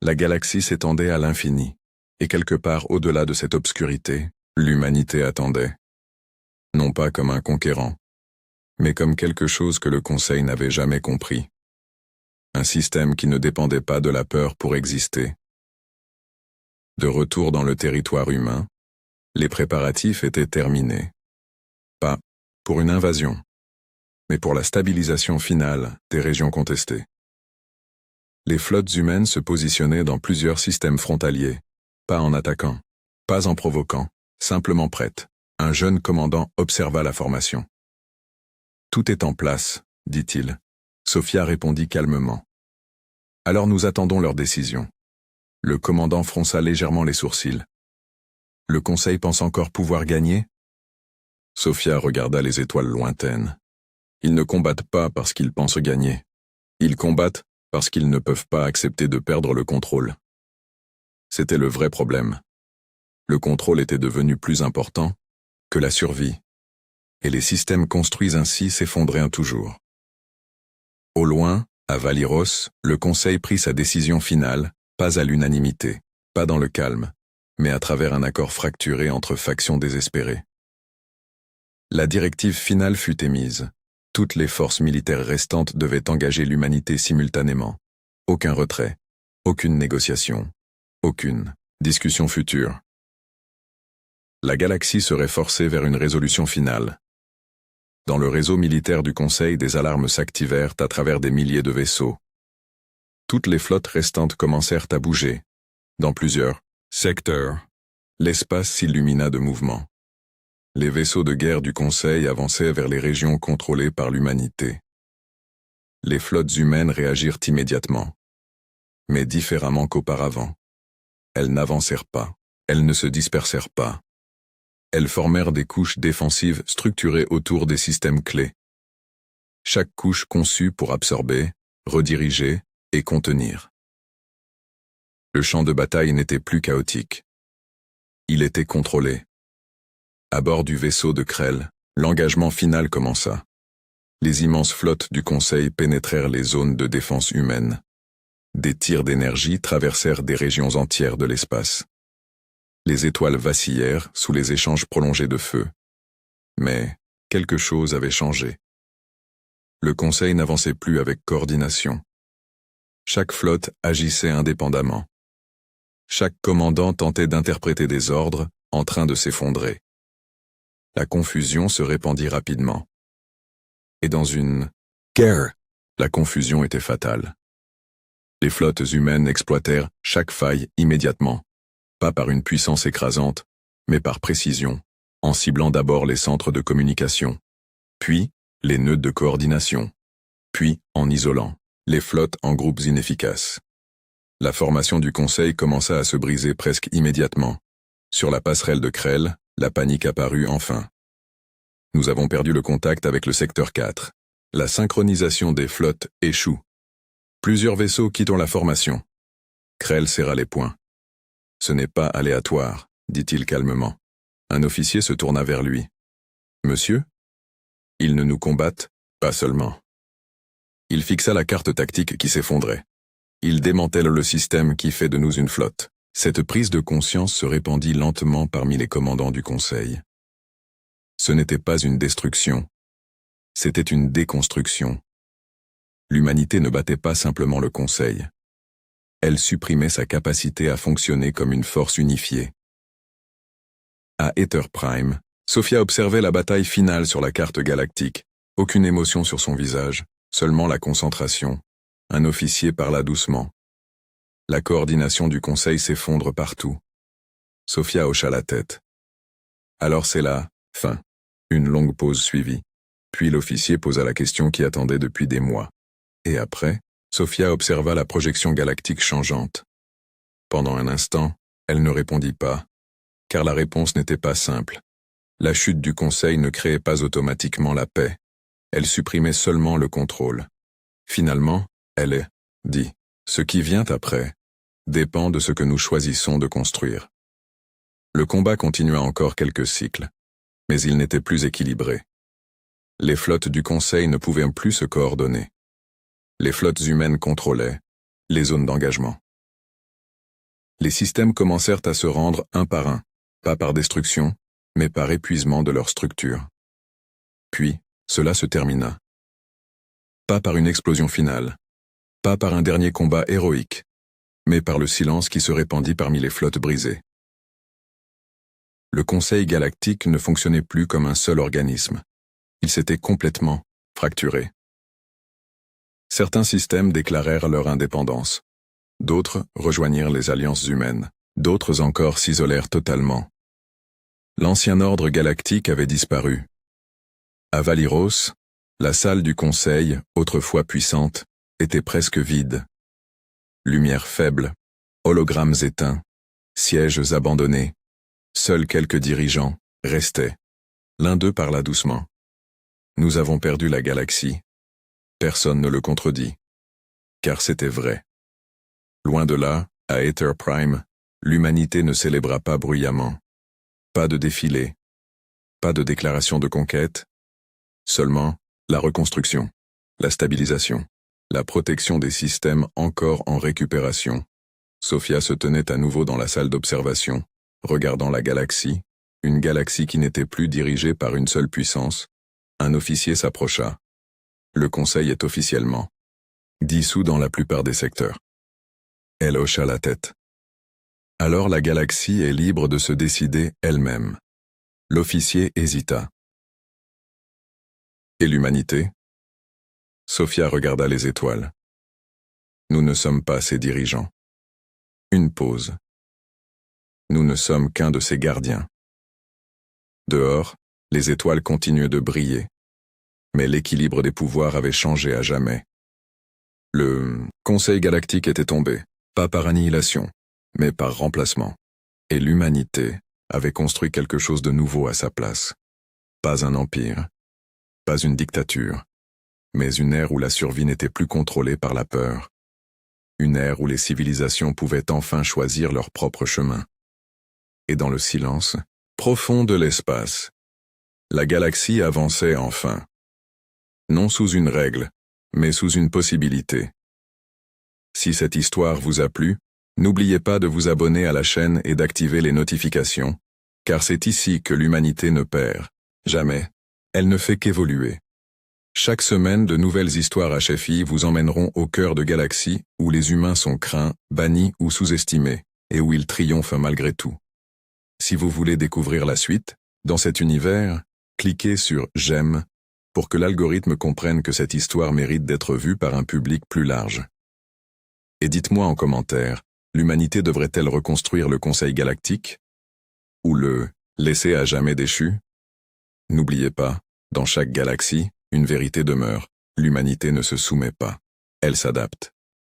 Speaker 1: La galaxie s'étendait à l'infini, et quelque part au-delà de cette obscurité, l'humanité attendait. Non pas comme un conquérant, mais comme quelque chose que le Conseil n'avait jamais compris. Un système qui ne dépendait pas de la peur pour exister. De retour dans le territoire humain, les préparatifs étaient terminés. Pas pour une invasion, mais pour la stabilisation finale des régions contestées. Les flottes humaines se positionnaient dans plusieurs systèmes frontaliers, pas en attaquant, pas en provoquant, simplement prêtes. un jeune commandant observa la formation. « Tout est en place, dit-il. » Sophia répondit calmement. « Alors nous attendons leur décision. » Le commandant fronça légèrement les sourcils. « Le conseil pense encore pouvoir gagner ?» Sophia regarda les étoiles lointaines. Ils ne combattent pas parce qu'ils pensent gagner. Ils combattent parce qu'ils ne peuvent pas accepter de perdre le contrôle. C'était le vrai problème. Le contrôle était devenu plus important que la survie, et les systèmes construits ainsi s'effondraient un toujours. Au loin, à Valiros, le Conseil prit sa décision finale, pas à l'unanimité, pas dans le calme, mais à travers un accord fracturé entre factions désespérées. La directive finale fut émise. Toutes les forces militaires restantes devaient engager l'humanité simultanément. Aucun retrait, aucune négociation, aucune discussion future. La galaxie serait forcée vers une résolution finale. Dans le réseau militaire du Conseil, des alarmes s'activèrent à travers des milliers de vaisseaux. Toutes les flottes restantes commencèrent à bouger. Dans plusieurs secteurs, l'espace s'illumina de mouvements. Les vaisseaux de guerre du Conseil avançaient vers les régions contrôlées par l'humanité. Les flottes humaines réagirent immédiatement. Mais différemment qu'auparavant. Elles n'avancèrent pas, elles ne se dispersèrent pas. Elles formèrent des couches défensives structurées autour des systèmes clés. Chaque couche conçue pour absorber, rediriger et contenir. Le champ de bataille n'était plus chaotique. Il était contrôlé. À bord du vaisseau de Krell, l'engagement final commença. Les immenses flottes du Conseil pénétrèrent les zones de défense humaine. Des tirs d'énergie traversèrent des régions entières de l'espace. Les étoiles vacillèrent sous les échanges prolongés de feu. Mais quelque chose avait changé. Le Conseil n'avançait plus avec coordination. Chaque flotte agissait indépendamment. Chaque commandant tentait d'interpréter des ordres en train de s'effondrer. La confusion se répandit rapidement. Et dans une guerre, la confusion était fatale. Les flottes humaines exploitèrent chaque faille immédiatement, pas par une puissance écrasante, mais par précision, en ciblant d'abord les centres de communication, puis les nœuds de coordination, puis en isolant les flottes en groupes inefficaces. La formation du Conseil commença à se briser presque immédiatement. Sur la passerelle de Krell, la panique apparut enfin. Nous avons perdu le contact avec le secteur 4. La synchronisation des flottes échoue. Plusieurs vaisseaux quittent la formation. Krell serra les poings. Ce n'est pas aléatoire, dit-il calmement. Un officier se tourna vers lui. Monsieur ? Ils ne nous combattent pas seulement. Il fixa la carte tactique qui s'effondrait. Il démantèle le système qui fait de nous une flotte. Cette prise de conscience se répandit lentement parmi les commandants du Conseil. Ce n'était pas une destruction, c'était une déconstruction. L'humanité ne battait pas simplement le Conseil. Elle supprimait sa capacité à fonctionner comme une force unifiée. À Aether Prime, Sophia observait la bataille finale sur la carte galactique. Aucune émotion sur son visage, seulement la concentration. Un officier parla doucement. La coordination du Conseil s'effondre partout. Sophia hocha la tête. Alors c'est la fin. Une longue pause suivit. Puis l'officier posa la question qui attendait depuis des mois. Et après, Sophia observa la projection galactique changeante. Pendant un instant, elle ne répondit pas, car la réponse n'était pas simple. La chute du Conseil ne créait pas automatiquement la paix. Elle supprimait seulement le contrôle. Finalement, elle dit, ce qui vient après dépend de ce que nous choisissons de construire. Le combat continua encore quelques cycles, mais il n'était plus équilibré. Les flottes du Conseil ne pouvaient plus se coordonner. Les flottes humaines contrôlaient les zones d'engagement. Les systèmes commencèrent à se rendre un par un, pas par destruction, mais par épuisement de leur structure. Puis, cela se termina. Pas par une explosion finale, pas par un dernier combat héroïque, mais par le silence qui se répandit parmi les flottes brisées. Le Conseil galactique ne fonctionnait plus comme un seul organisme. Il s'était complètement fracturé. Certains systèmes déclarèrent leur indépendance. D'autres rejoignirent les alliances humaines. D'autres encore s'isolèrent totalement. L'ancien ordre galactique avait disparu. À Valiros, la salle du Conseil, autrefois puissante, était presque vide. Lumière faible, hologrammes éteints, sièges abandonnés, seuls quelques dirigeants restaient. L'un d'eux parla doucement. Nous avons perdu la galaxie. Personne ne le contredit. Car c'était vrai. Loin de là, à Aether Prime, l'humanité ne célébra pas bruyamment. Pas de défilé. Pas de déclaration de conquête. Seulement, la reconstruction, la stabilisation, la protection des systèmes encore en récupération. Sophia se tenait à nouveau dans la salle d'observation, regardant la galaxie, une galaxie qui n'était plus dirigée par une seule puissance. Un officier s'approcha. Le Conseil est officiellement dissous dans la plupart des secteurs. Elle hocha la tête. Alors la galaxie est libre de se décider elle-même. L'officier hésita. Et l'humanité? Sophia regarda les étoiles. Nous ne sommes pas ses dirigeants. Une pause. Nous ne sommes qu'un de ses gardiens. Dehors, les étoiles continuaient de briller. Mais l'équilibre des pouvoirs avait changé à jamais. Le Conseil galactique était tombé, pas par annihilation, mais par remplacement. Et l'humanité avait construit quelque chose de nouveau à sa place. Pas un empire, pas une dictature, mais une ère où la survie n'était plus contrôlée par la peur. Une ère où les civilisations pouvaient enfin choisir leur propre chemin. Et dans le silence profond de l'espace, la galaxie avançait enfin. Non sous une règle, mais sous une possibilité. Si cette histoire vous a plu, n'oubliez pas de vous abonner à la chaîne et d'activer les notifications, car c'est ici que l'humanité ne perd. Jamais. Elle ne fait qu'évoluer. Chaque semaine, de nouvelles histoires HFI vous emmèneront au cœur de galaxies où les humains sont craints, bannis ou sous-estimés, et où ils triomphent malgré tout. Si vous voulez découvrir la suite, dans cet univers, cliquez sur « J'aime » pour que l'algorithme comprenne que cette histoire mérite d'être vue par un public plus large. Et dites-moi en commentaire, l'humanité devrait-elle reconstruire le Conseil galactique? Ou le laisser à jamais déchu? N'oubliez pas, dans chaque galaxie, une vérité demeure, l'humanité ne se soumet pas, elle s'adapte.